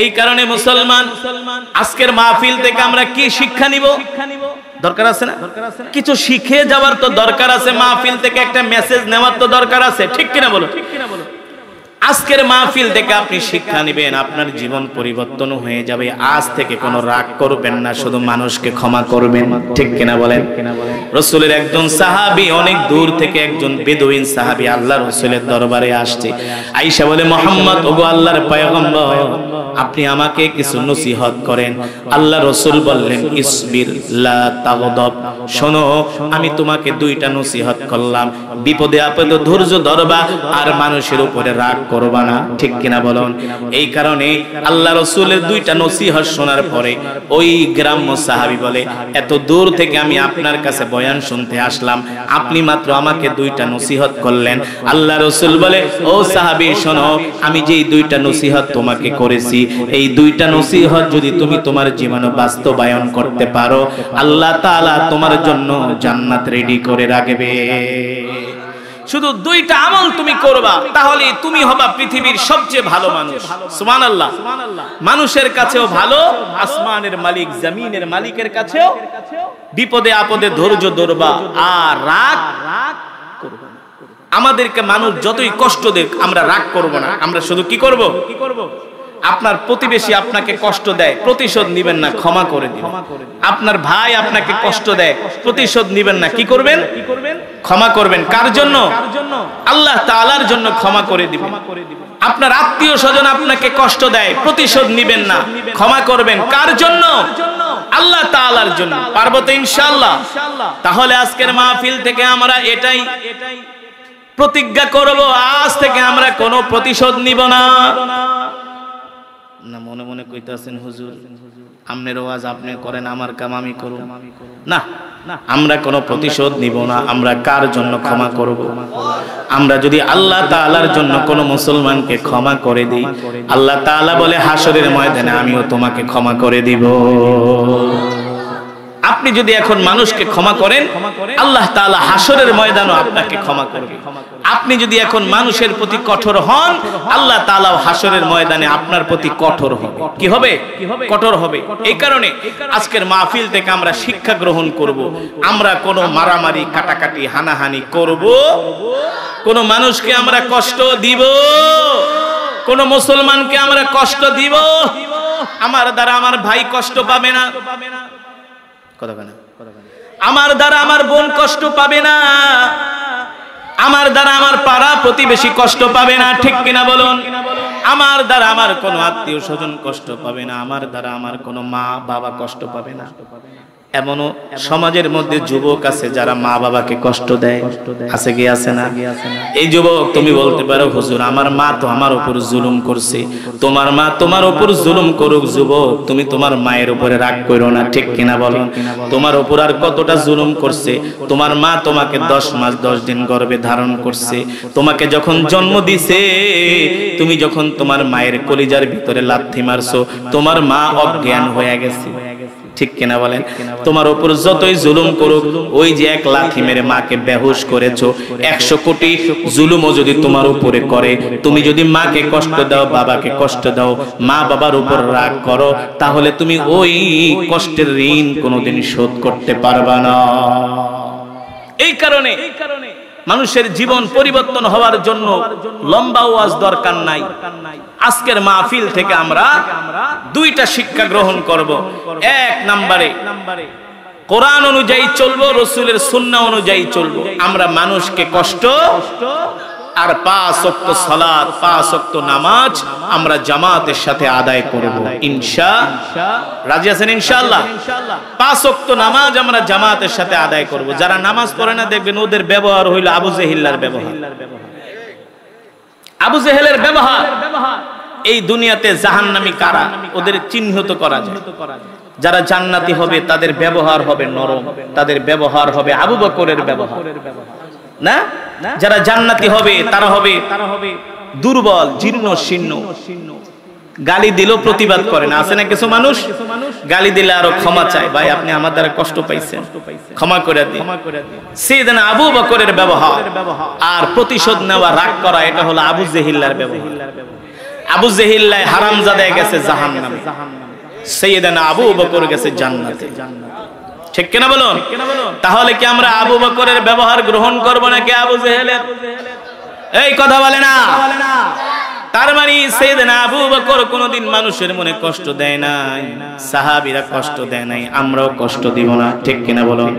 এই কারণে মুসলমান, আজকের মাহফিল থেকে আমরা কি শিক্ষা নিব? দরকার আছে না? কিছু শিখে যাওয়ার তো দরকার আছে, মাহফিল থেকে একটা মেসেজ নেওয়ার তো দরকার আছে, ঠিক কিনা বলুন? আজকের মাহফিল থেকে আপনি শিক্ষা নেবেন, আপনার জীবন পরিবর্তন হয়ে যাবে। আজ থেকে কোনো রাগ করবেন না, শুধু মানুষকে ক্ষমা করবেন, ঠিক কিনা বলেন? রাসূলের একজন সাহাবী, অনেক দূর থেকে একজন বেদুইন সাহাবী আল্লাহ রাসূলের দরবারে আসছে। আয়েশা বলে, মুহাম্মদ, ওগো আল্লাহর পয়গম্বর, আপনি আমাকে কিছু নসিহত করেন। আল্লাহ রাসূল বললেন, ইসবির লা তাগদাব, শোনো, আমি তোমাকে দুইটা নসিহত করলাম, বিপদে আপদে ধৈর্য ধরবা, আর মানুষের উপরে রাগ করবা না, ঠিক কিনা বলুন? এই কারণে আল্লাহ রাসূলের দুইটা নসিহত শোনার পরে ওই গ্রাম্য সাহাবী বলে, এত দূর থেকে আমি আপনার কাছে বয়ান শুনতে আসলাম, আপনি মাত্র আমাকে দুইটা নসিহত করলেন। আল্লাহ রাসূল বলে, ও সাহাবী, শোনো, আমি যেই দুইটা নসিহত তোমাকে করেছি, এই দুইটা নসিহত যদি তুমি তোমার জীবনে বাস্তবায়ন করতে পারো, আল্লাহ তাআলা তোমার জন্য জান্নাত রেডি করে রাখবে। শুধু দুইটা আমল তুমি করবা, তাহলে তুমি হবা পৃথিবীর সবচেয়ে ভালো মানুষ। সুবহানাল্লাহ। মানুষের কাছেও ভালো, আসমানের মালিক, জমিনের মালিকের কাছেও। বিপদে আপদে ধৈর্য ধরবা, আর রাগ করবা না। আমাদেরকে মানুষ যতই কষ্ট দেখ, আমরা রাগ করব না। আমরা শুধু কি করব? আপনার প্রতিবেশী আপনাকে কষ্ট দেয়, প্রতিশোধ নিবেন না, ক্ষমা করে দিবেন। আপনার ভাই আপনাকে কষ্ট দেয়, প্রতিশোধ নিবেন না, কি করবেন? ক্ষমা করবেন। কার জন্য? আল্লাহ তাআলার জন্য ক্ষমা করে দিবেন। আপনার আত্মীয় স্বজন আপনাকে কষ্ট দেয়, প্রতিশোধ নিবেন না, ক্ষমা করবেন। কার জন্য? আল্লাহ তাআলার জন্য। পারবো তো ইনশাআল্লাহ? তাহলে আজকের মাহফিল থেকে আমরা এটাই প্রতিজ্ঞা করব, আজ থেকে আমরা কোনো প্রতিশোধ নিব না। না মনে মনে কইতাছেন হুজুর, আমনের ওয়াজ আপনি করেন, আমার কাম আমি করব না। আমরা কোনো প্রতিশোধ নিব না। আমরা কার জন্য ক্ষমা করব? আমরা যদি আল্লাহ তাআলার জন্য কোনো মুসলমানকে ক্ষমা করে দিই, আল্লাহ তাআলা বলে হাসরের ময়দানে আমিও তোমাকে ক্ষমা করে দিব। আপনি যদি এখন মানুষকে ক্ষমা করেন, আল্লাহ তাআলা হাসরের ময়দানও আপনাকে ক্ষমা করবে। আপনি যদি এখন মানুষের প্রতি কঠোর হন, আল্লাহ তাআলাও হাসরের ময়দানে আপনার প্রতি কঠোর হবে। কি হবে? কঠোর হবে। এই কারণে আজকের মাহফিল থেকে আমরা শিক্ষা গ্রহণ করব। আমরা কোনো মারামারি, কাটাকাটি, হানাহানি করব, কোনো মানুষকে আমরা কষ্ট দিব, কোন মুসলমানকে আমরা কষ্ট দিব, আমার দ্বারা আমার ভাই কষ্ট পাবে না, আমার দ্বারা আমার বোন কষ্ট পাবে না, আমার দ্বারা আমার পাড়া প্রতিবেশী কষ্ট পাবে না, ঠিক কিনা বলুন? আমার দ্বারা আমার কোনো আত্মীয় স্বজন কষ্ট পাবে না, আমার দ্বারা আমার কোনো মা বাবা কষ্ট পাবে না। এমনও সমাজের মধ্যে যুবক আছে যারা মা বাবাকে কষ্ট দেয়, আছে কি আছে না? এই যুবক তুমি বলতে পারো, হুজুর আমার মা তো আমার উপর জুলুম করছে। তোমার মা তোমার উপর জুলুম করুক যুবক, তুমি তোমার মায়ের উপরে রাগ করো না, ঠিক কিনা বলো? তোমার উপর আর কতটা জুলুম করছে? তোমার মা তোমাকে 10 মাস 10 দিন গর্ভে ধারণ করছে। তোমাকে যখন জন্ম দিছে, তুমি যখন তোমার মায়ের কলিজার ভিতরে লাথি মারছো, তোমার মা অজ্ঞান হয়ে গেছে, ঠিক কিনা বলেন? তোমার উপর যতই জুলুম করুক, ওই যে এক লাথি মেরে মাকে বেহুশ করেছো, 100 কোটি জুলুমও যদি তোমার উপরে করে, তুমি যদি মাকে কষ্ট দাও, বাবাকে কষ্ট দাও, মা বাবার উপর রাগ করো, তাহলে তুমি ওই কষ্টের ঋণ কোনোদিন শোধ করতে পারবা না। এই কারণে মানুষের জীবন পরিবর্তন হওয়ার জন্য লম্বা ওয়াজ দরকার নাই। আজকের মাহফিল থেকে আমরা 2টা শিক্ষা গ্রহণ করব। 1 নম্বরে কোরআন অনুযায়ী চলবো, রাসূলের সুন্নাহ অনুযায়ী চলবো। আমরা মানুষকে কষ্ট, আর 5 ওয়াক্ত সালাত, 5 ওয়াক্ত নামাজ আমরা জামাতের সাথে আদায় করব ইনশাআল্লাহ। রাজি আছেন ইনশাআল্লাহ? 5 ওয়াক্ত নামাজ আমরা জামাতের সাথে আদায় করব। যারা নামাজ পড়ে না, দেখবেন ওদের ব্যবহার হইল আবু জেহেলের ব্যবহার। আবু জেহেলের ব্যবহার এই দুনিয়াতে জাহান্নামী কারা, ওদের চিহ্নিত করা যায়। যারা জান্নাতি হবে তাদের ব্যবহার হবে নরম, তাদের ব্যবহার হবে আবু বকরের ব্যবহার না। যারা জান্নাতি হবে তারা হবে দুর্বল, জীর্ণ শীর্ণ। গালি দিলেও প্রতিবাদ করে না, আছে না কিছু মানুষ? গালি দিলে আরো ক্ষমা চায়, ভাই আপনি আমার দ্বারা কষ্ট পাইছেন, ক্ষমা করে দিন। সাইয়েদনা আবু বকরের ব্যবহার। আর প্রতিশোধ নেওয়া, রাগ করা, এটা হলো আবু জেহিল্লার ব্যবহার। আবু জেহিল্লা হারামজাদা গেছে জাহান্নামে, সাইয়েদনা আবু বকর গেছে জান্নাতে, ঠিক কিনা বলুন? তাহলে কি আমরা আবু বকরের ব্যবহার গ্রহণ করব নাকি আবু জেহেলের? এই কথা বলে না। তার মানে সাইয়েদনা আবু বকর কোনদিন মানুষের মনে কষ্ট দেয় নাই, সাহাবীরা কষ্ট দেয় নাই, আমরাও কষ্ট দিব না, ঠিক কিনা বলুন?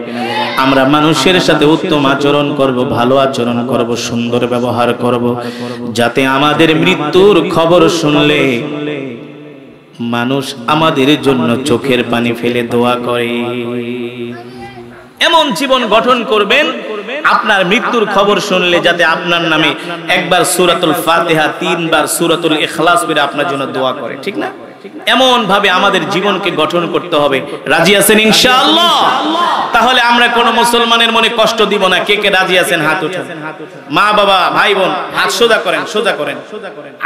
আমরা মানুষের সাথে উত্তম আচরণ করব, ভালো আচরণ করব, সুন্দর ব্যবহার করব, যাতে আমাদের মৃত্যুর খবর শুনলে মানুষ আমাদের জন্য চোখের পানি ফেলে দোয়া করে। এমন জীবন গঠন করবেন, আপনার মৃত্যুর খবর শুনলে যাতে আপনার নামে একবার সূরাতুল ফাতিহা, 3 বার সূরাতুল ইখলাস পড়ে আপনার জন্য দোয়া করে, ঠিক না? এমন ভাবে আমাদের জীবনকে গঠন করতে হবে। রাজি আছেন ইনশাআল্লাহ? তাহলে আমরা কোন মুসলমানের মনে কষ্ট দিব না। কে কে রাজি আছেন হাত উঠান। মা বাবা, ভাই বোন, হাত সোজা করেন, সোজা করেন।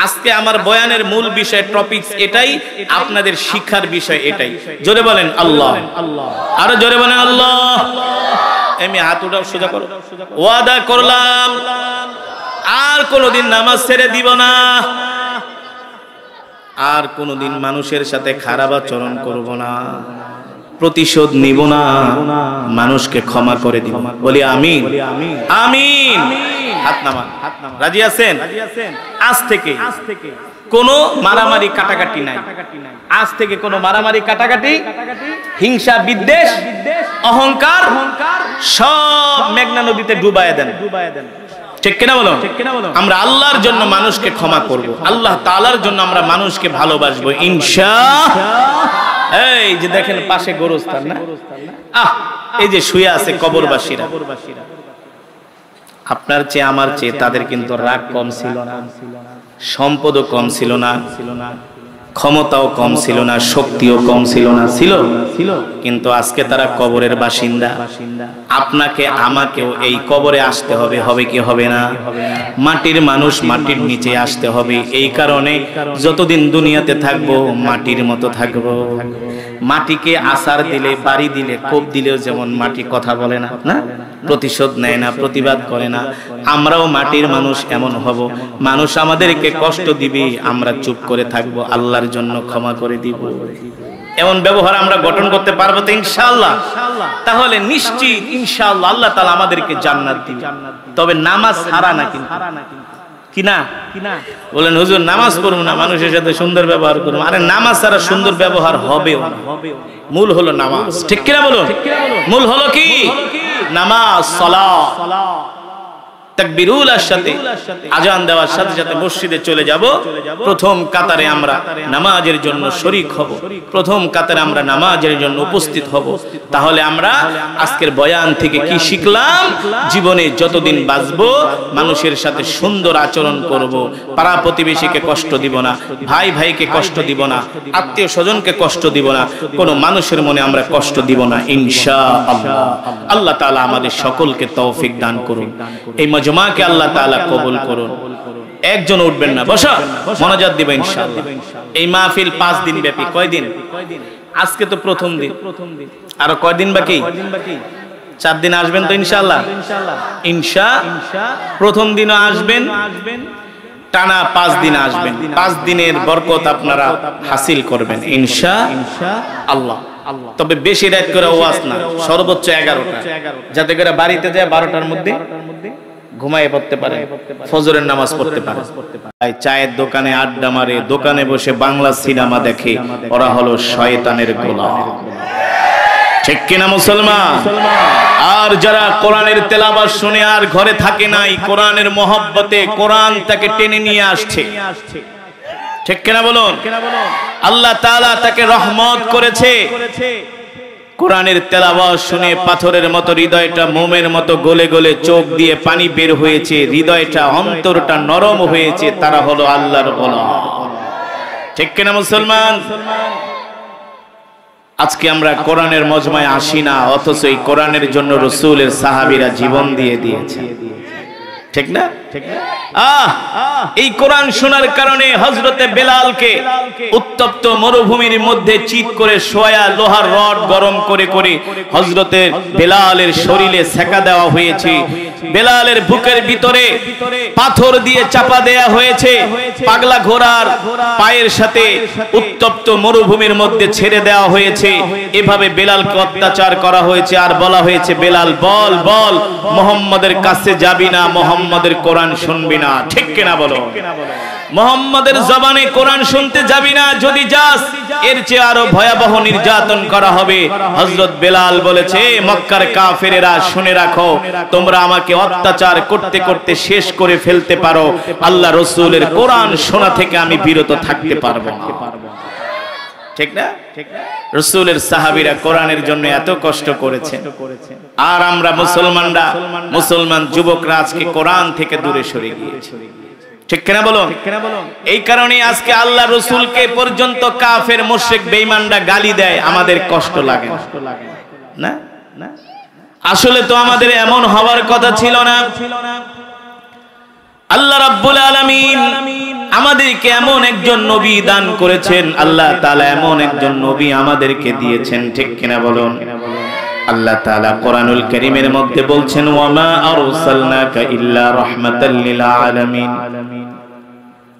আজকে আমার বয়ানের মূল বিষয়, টপিকস এটাই, আপনাদের শিক্ষার বিষয় এটাই। জোরে বলেন আল্লাহ, আরো জোরে বলেন আল্লাহ। এমনি হাত উঠাও, সোজা করো। ওয়াদা করলাম আর কোনদিন নামাজ ছেড়ে দিব না, আর কোনদিন মানুষের সাথে খারাপ আচরণ করব না, প্রতিশোধ নিব না, মানুষকে ক্ষমা করে দিব। বলি আমিন, আমিন। হাত নামান। রাজি আছেন? আজ থেকে কোনো মারামারি কাটাকাটি নাই। আজ থেকে কোনো মারামারি কাটাকাটি, হিংসা, বিদ্বেষ, অহংকার সব মেঘনা নদীতে ডুবাইয়া দেন, ঠিক কিনা বলো? আমরা আল্লাহর জন্য মানুষকে ক্ষমা করব, আল্লাহ তাআলার জন্য আমরা মানুষকে ভালোবাসবো ইনশাআল্লাহ। এই যে দেখেন পাশে গোরস্থান না, এই যে শুয়ে আছে কবরবাসীরা, আপনার চেয়ে আমার চেয়ে তাদের কিন্তু রাগ কম ছিল না, সম্পদও কম ছিল না, ক্ষমতাও কম ছিল না, শক্তিও কম ছিল না, ছিল কিন্তু আজকে তারা কবরের বাসিন্দা। আপনাকে আমাকেও এই কবরে আসতে হবে, হবে কি হবে না? মাটির মানুষ, মাটির নিচে আসতে হবে। এই কারণে যতদিন দুনিয়াতে থাকবো মাটির মতো থাকবো। মাটিকে আসার দিলে, বাড়ি দিলে, কোপ দিলেও যেমন মাটি কথা বলে না, না প্রতিশোধ নেয় না, প্রতিবাদ করে না, আমরাও মাটির মানুষ এমন হব। মানুষ আমাদেরকে কষ্ট দিবে, আমরা চুপ করে থাকবো, আল্লাহর জন্য ক্ষমা করে দিব। এমন ব্যবহার আমরা গঠন করতে পারবো তো ইনশাআল্লাহ? তাহলে নিশ্চিত ইনশাআল্লাহ আল্লাহ তাআলা আমাদেরকে জান্নাত দিবেন। তবে নামাজ হারা না, কিন্তু কিনা বলেন হুজুর নামাজ পড়ুন না, মানুষের সাথে সুন্দর ব্যবহার করুন। আরে নামাজ ছাড়া সুন্দর ব্যবহার হবেও না। মূল হলো নামাজ, ঠিক কিনা বলুন? মূল হলো কি? নামাজ, সালাত। তাকবীরুলের সাথে আজান দেওয়ার সাথে সাথে মসজিদে চলে যাব, প্রথম কাতারে আমরা নামাজের জন্য শরীক হব, প্রথম কাতারে আমরা নামাজের জন্য উপস্থিত হব। তাহলে আমরা আজকের বয়ান থেকে কি শিখলাম? জীবনে যতদিন বাঁচবো মানুষের সাথে সুন্দর আচরণ করব, পাড়া প্রতিবেশীকে কষ্ট দিব না, ভাই ভাইকে কষ্ট দিব না, আত্মীয় স্বজনকে কষ্ট দিব না, কোনো মানুষের মনে আমরা কষ্ট দিব না ইনশাআল্লাহ। আল্লাহ তাআলা আমাদের সকলকে তৌফিক দান করুন। এই মজমাকে আল্লাহ তাআলা কবুল করুন। একজন উঠবেন না, বসা, মোনাজাত দিবেন ইনশাআল্লাহ। এই মাহফিল 5 দিন ব্যাপী। কয়দিন? আজকে তো প্রথম দিন, আর কয়দিন বাকি? 4 দিন আসবেন তো ইনশাআল্লাহ? প্রথম দিনও আসবেন, টানা 5 দিন আসবেন। 5 দিনের বরকত আপনারা হাসিল করবেন ইনশাআল্লাহ। তবে বেশি রাত করে ওয়াজ না, সর্বোচ্চ 11টা, যাতে করে বাড়িতে যায় 12টার মধ্যে ঘুমায় পড়তে পারে, ফজরের নামাজ পড়তে পারে। চায়ের দোকানে আড্ডা মারে, দোকানে বসে বাংলা সিনেমা দেখে, ওরা হলো শয়তানের গোলাম, ঠিক কিনা মুসলমান? আর যারা কোরআনের তেলাওয়াত শুনে আর ঘরে থাকে নাই, কোরআনের মহব্বতে কোরআন তাকে টেনে নিয়ে আসছে, ঠিক কিনা বলুন? আল্লাহ তাআলা তাকে রহমত করেছে। কোরআনের তেলাওয়াত শুনে পাথরের মতো হৃদয়টা মোমের মতো গলে গলে চোখ দিয়ে পানি বের হয়েছে, হৃদয়টা অন্তরটা নরম হয়েছে, তারা হলো আল্লাহর গোলাম, ঠিক কিনা মুসলমান? আজকে আমরা কোরআনের মজমায় আসি না, অথচ এই কোরআনের জন্য রাসূলের সাহাবীরা জীবন দিয়ে দিয়েছে, ঠিক না? এই কোরআন শোনার কারণে হযরতে বেলালকে উত্তপ্ত মরুভূমির মধ্যে চিৎ করে শোয়া লোহার রড গরম করে করে হযরতে বেলালের শরীরে সেকা দেওয়া হয়েছে। বেলালের বুকের ভিতরে পাথর দিয়ে চাপা দেয়া হয়েছে। পাগলা ঘোড়ার পায়ের সাথে উত্তপ্ত মরুভূমির মধ্যে ছেড়ে দেওয়া হয়েছে। এভাবে বেলালকে অত্যাচার করা হয়েছে, আর বলা হয়েছে বেলাল বল বল, মুহাম্মাদের কাছে যাবি না, মুহাম্মাদের কোরআন শুনবি না, ঠিক কিনা বলো? মুহাম্মাদের জবানে কোরআন শুনতে যাবি না, যদি যাস এর চেয়ে আরো ভয়াবহ নির্যাতন করা হবে। হযরত বেলাল বলেছে, মক্কার কাফেরেরা শুনে রাখো, তোমরা আমাকে অত্যাচার করতে করতে শেষ করে ফেলতে পারো, আল্লাহ রাসূলের কোরআন শোনা থেকে আমি বিরত থাকতে পারবো না, ঠিক না? রাসূলের সাহাবীরা কোরআনের জন্য এত কষ্ট করেছে, আর আমরা মুসলমানরা, মুসলমান যুবকরা আজকে কোরআন থেকে দূরে সরে গিয়েছি, ঠিক কিনা বলুন? এই কারণে আজকে আল্লাহ রাসূলকে পর্যন্ত কাফের মুশরিক বেঈমানরা গালি দেয়, আমাদের কষ্ট লাগে না? আসলে তো আমাদের এমন হওয়ার কথা ছিল না। আল্লাহ রাব্বুল আলামিন আমাদেরকে এমন একজন নবী দান করেছেন, আল্লাহ তাআলা এমন একজন নবী আমাদেরকে দিয়েছেন, ঠিক কিনা বলুন? আল্লাহ তাআলা কোরআনুল কারীমের মধ্যে বলছেন, ওয়া মা আরসালনাকা ইল্লা রাহমাতাল লিল আলামিন।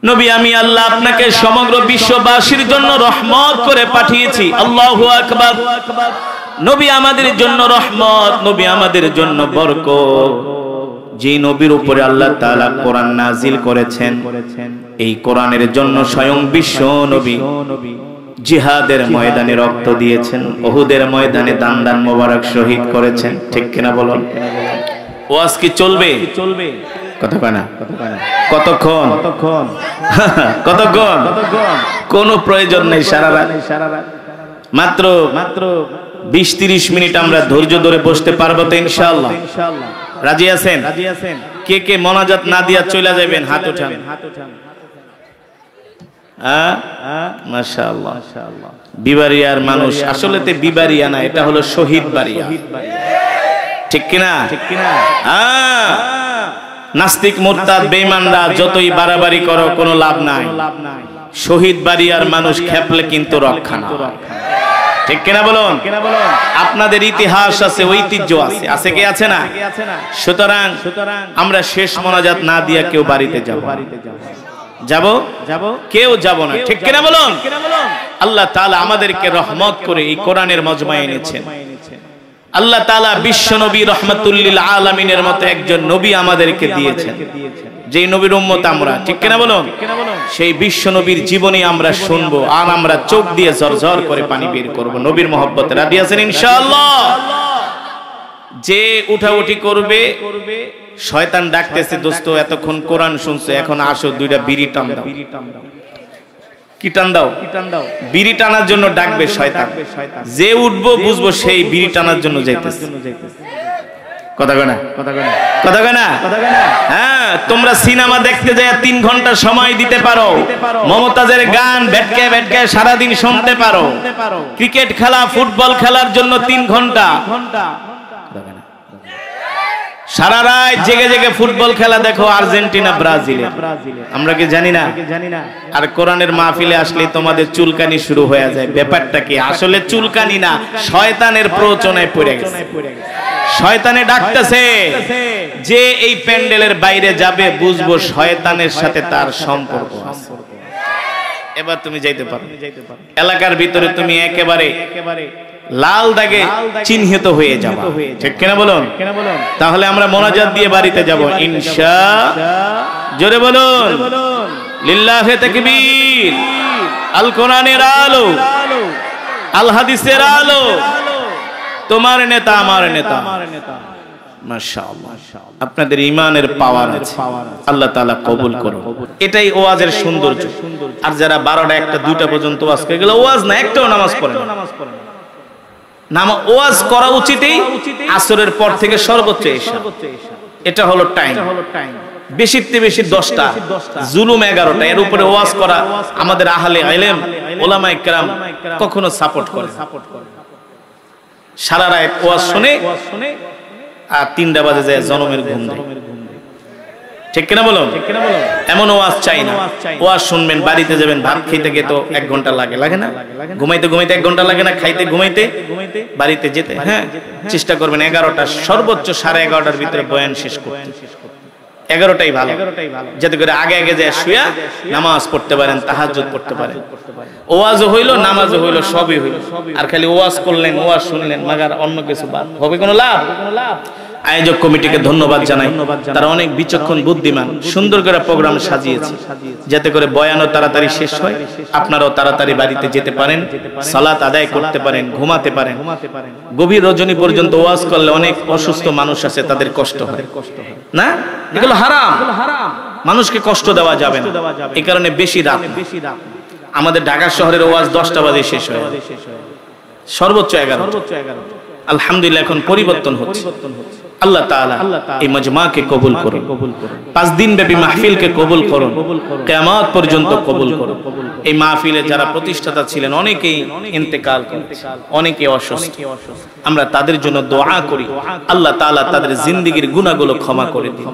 নবী, আমি আল্লাহ আপনাকে সমগ্র বিশ্ববাসীর জন্য রহমত করে পাঠিয়েছি। আল্লাহু আকবার। নবী আমাদের জন্য রহমত, নবী আমাদের জন্য বরকত। যে নবীর উপরে আল্লাহ তাআলা কোরআন নাজিল করেছেন, এই কোরআনের জন্য স্বয়ং বিশ্ব নবী জিহাদের ময়দানে রক্ত দিয়েছেন, উহুদের ময়দানে দান দান মোবারক শহীদ করেছেন, ঠিক কিনা বলুন? ওয়াজ কি চলবে? কথা কয় না? কতক্ষণ? কতক্ষণ? কোনো প্রয়োজন নেই, সারা রাত, মাত্র 20-30 মিনিট আমরা ধৈর্য ধরে বসতে পারবো তো ইনশাআল্লাহ? রাজি আছেন? কে কে মোনাজাত না দিয়া চলে যাবেন? হাত উঠান। মাশাআল্লাহ। বিবারিয়ার মানুষ আসলে তো বিবারিয়া না, এটা হলো শহীদ বাড়িয়া, ঠিক কিনা? নাস্তিক মুরতাদ বেঈমানরা যতই বাড়াবাড়ি করো কোনো লাভ নাই। শহীদ বাড়িয়ার মানুষ খেপলে কিন্তু রক্ষা না, ঠিক কিনা বলুন? আপনাদের ইতিহাস আছে, ঐতিহ্য আছে, আছে কি আছে না? সুতরাং আমরা শেষ মোনাজাত না দিয়া কেউ বাড়িতে যাব কেউ যাব না, ঠিক কিনা বলুন? আল্লাহ তাআলা আমাদেরকে রহমত করে এই কোরআনের মজমায় এনেছেন। আল্লাহ তাআলা বিশ্ব নবী রাহমাতুল লিল আলামিনের মতো একজন নবী আমাদেরকে দিয়েছেন, যেই নবীর উম্মত আমরা, ঠিক কিনা বলুন? সেই বিশ্ব নবীর জীবনী আমরা শুনবো আর আমরা চোখ দিয়ে ঝরঝর করে পানি বের করব। নবীর মহব্বতে রাজি আছেন ইনশাআল্লাহ? যে উঠাউঠি করবে, শয়তান ডাকতেছে, দোস্ত এতক্ষণ কোরআন শুনছো, এখন আসো দুইটা বিড়ি টান দাও। কি টান দাও? বিড়ি টানার জন্য ডাকবে শয়তান। যে উঠবো বুঝবো সেই বিড়ি টানার জন্য যাইতেছে। কথা কয় না? হ্যাঁ, তোমরা সিনেমা দেখতে যায় 3 ঘন্টা সময় দিতে পারো, মমতাজের গান ভেটকে সারাদিন শুনতে পারো, ক্রিকেট খেলা ফুটবল খেলার জন্য 3 ঘন্টা, সারা রাত জেগে জেগে ফুটবল খেলা দেখো আর্জেন্টিনা ব্রাজিলে, আমরা কি জানি না? আর কোরআনের মাহফিলে আসলে তোমাদের চুলকানি শুরু হয়ে যায়। ব্যাপারটা কি? আসলে চুলকানি না, শয়তানের প্ররোচনায় পড়ে গেছে। শয়তানে ডাকতেছে, যে এই প্যান্ডেলের বাইরে যাবে বুঝবো শয়তানের সাথে তার সম্পর্ক আছে। এবার তুমি যাইতে পারো, এলাকার ভিতরে তুমি একেবারে লাল দাগে চিহ্নিত হয়ে যাবে, ঠিক কিনা বলুন? তাহলে আমরা মোনাজাত দিয়ে বাড়িতে যাব ইনশাআল্লাহ। জোরে বলুন লিল্লাহি তাকবীর। আল কোরআনের আলো, আল হাদিসের আলো, তোমার নেতা আমার নেতা। মাশাআল্লাহ, আপনাদের ঈমানের পাওয়ার আছে, আল্লাহ তাআলা কবুল করুন। এটাই ওয়াজের সৌন্দর্য। আর যারা 12টা 1টা 2টা পর্যন্ত ওয়াজ করে গেল, ওয়াজ না, একটাও নামাজ পড়ে না। ওয়াজ করা উচিতই আসরের পর থেকে সর্বোচ্চ এশা, এটা হলো টাইম। বেশিতে বেশি 10টা, জুলুম 11টা, এর উপরে ওয়াজ করা আমাদের আহলে ইলম উলামায়ে কেরাম কখনো সাপোর্ট করে। সারা রাত ওয়াজ শুনে আর 3টা বাজে যায় জনমের ঘুম দেয়, ঠিক কিনা বলুন? এমন ওয়াজ চাই না। ওয়াজ শুনবেন, বাড়িতে যাবেন, ভাত খেতে গিয়ে তো 1 ঘন্টা লাগে না? ঘুমাইতে 1 ঘন্টা লাগে না? খাইতে ঘুমাইতে বাড়িতে যেতে, হ্যাঁ চেষ্টা করবেন 11টা, সর্বোচ্চ 11:30টার ভিতরে বয়ান শেষ করতে। 11টাই ভালো, যাতে করে আগে যায় শুয়া নামাজ পড়তে পারেন, তাহাজ্জুদ পড়তে পারেন। ওয়াজও হইলো, নামাজও হইলো, সবই হইলো। আর খালি ওয়াজ করলেন, ওয়াজ শুনলেন, মাগার অন্য কিছু বাদ হবে কোনো লাভ? আয়োজক কমিটিকে ধন্যবাদ জানাই, তারা অনেক বিচক্ষণ বুদ্ধিমান, সুন্দর করে প্রোগ্রাম সাজিয়েছে, যাতে করে বয়ানও তাড়াতাড়ি শেষ হয়, আপনারাও তাড়াতাড়ি বাড়িতে যেতে পারেন, সালাত আদায় করতে পারেন, ঘুমাতে পারেন। গভীর রজনী পর্যন্ত ওয়াজ করলে অনেক অসুস্থ মানুষ আছে, তাদের কষ্ট হয় না? এগুলো হারাম, মানুষকে কষ্ট দেওয়া যাবে না। এই কারণে বেশি রাত, আমাদের ঢাকা শহরের ওয়াজ 10টা বাজে শেষ হয়, সর্বোচ্চ 11। আলহামদুলিল্লাহ এখন পরিবর্তন হচ্ছে। আল্লাহ তাআলা এই মজমাকে কবুল করুন, 5 দিন ব্যাপী মাহফিলকে কবুল করুন, কিয়ামত পর্যন্ত কবুল করুন। এই মাহফিলে যারা প্রতিষ্ঠাতা ছিলেন অনেকেই ইন্তেকাল করেছে, অনেকে অসুস্থ, আমরা তাদের জন্য দোয়া করি, আল্লাহ তাআলা তাদের জিন্দেগীর গুনাহগুলো ক্ষমা করে দিন।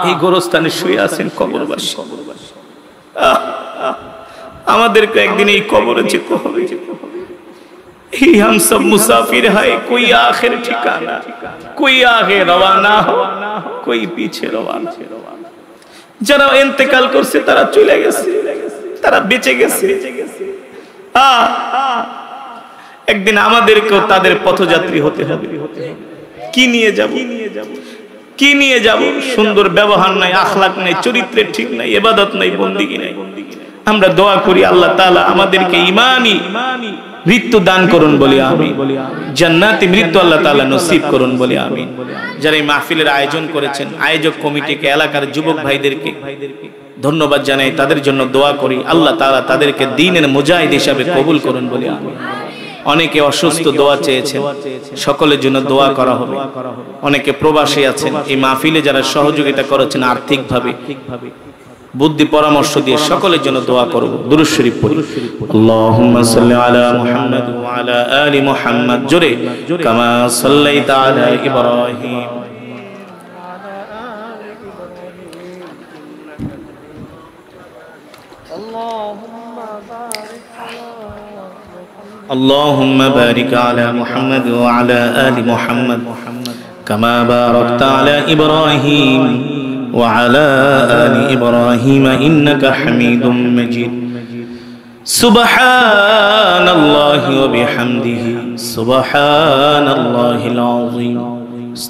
এই গোরস্থানে শুয়ে আছেন কবরবাসী, আমাদেরকে একদিন এই কবরে যেতে হবে। हम सब मुसाफिर है, कोई आखिर ठिकाना, कोई आगे रवाना हो, कोई पीछे रवाना। যারা ইন্তেকাল করছে তারা চলে গেছে, তারা বেঁচে গেছে। একদিন আমাদেরকেও তাদের পথযাত্রী হতে হবে। কি নিয়ে যাব? সুন্দর ব্যবহার নাই, আখলাক নাই, চরিত্রের ঠিক নাই, ইবাদত নাই, বন্দেগী নাই। আমরা দোয়া করি আল্লাহ তাআলা আমাদেরকে ঈমানি মৃত্যু দান করুন বলি আমিন, জান্নাতি মৃত্যু আল্লাহ তাআলা নসিব করুন বলি আমিন। যারা এই মাহফিলের আয়োজন করেছেন, আয়োজক কমিটিকে, এলাকার যুবক ভাইদেরকে ধন্যবাদ জানাই, তাদের জন্য দোয়া করি আল্লাহ তাআলা তাদেরকে দ্বীনের মুজাহিদ হিসাবে কবুল করুন বলি আমিন। অনেকে অসুস্থ, দোয়া চেয়েছেন, সকলের জন্য দোয়া করা হবে। অনেকে প্রবাসী আছেন, এই মাহফিলে যারা সহযোগিতা করেছেন আর্থিকভাবে, বুদ্ধি পরামর্শ দিয়ে সকলের জন্য দোয়া করব। দুরূদ শরীফ পড়ি। আল্লাহুম্মা সাল্লি আলা মুহাম্মাদ ওয়া আলা আলি মুহাম্মাদ, জোরে, কামা সাল্লাইতা আলা ইব্রাহিম اللهم بارك على محمد وعلى آل محمد كما باركت على إبراهيم وعلى آل إبراهيم إنك حميد مجيد سبحان الله وبحمده سبحان الله العظيم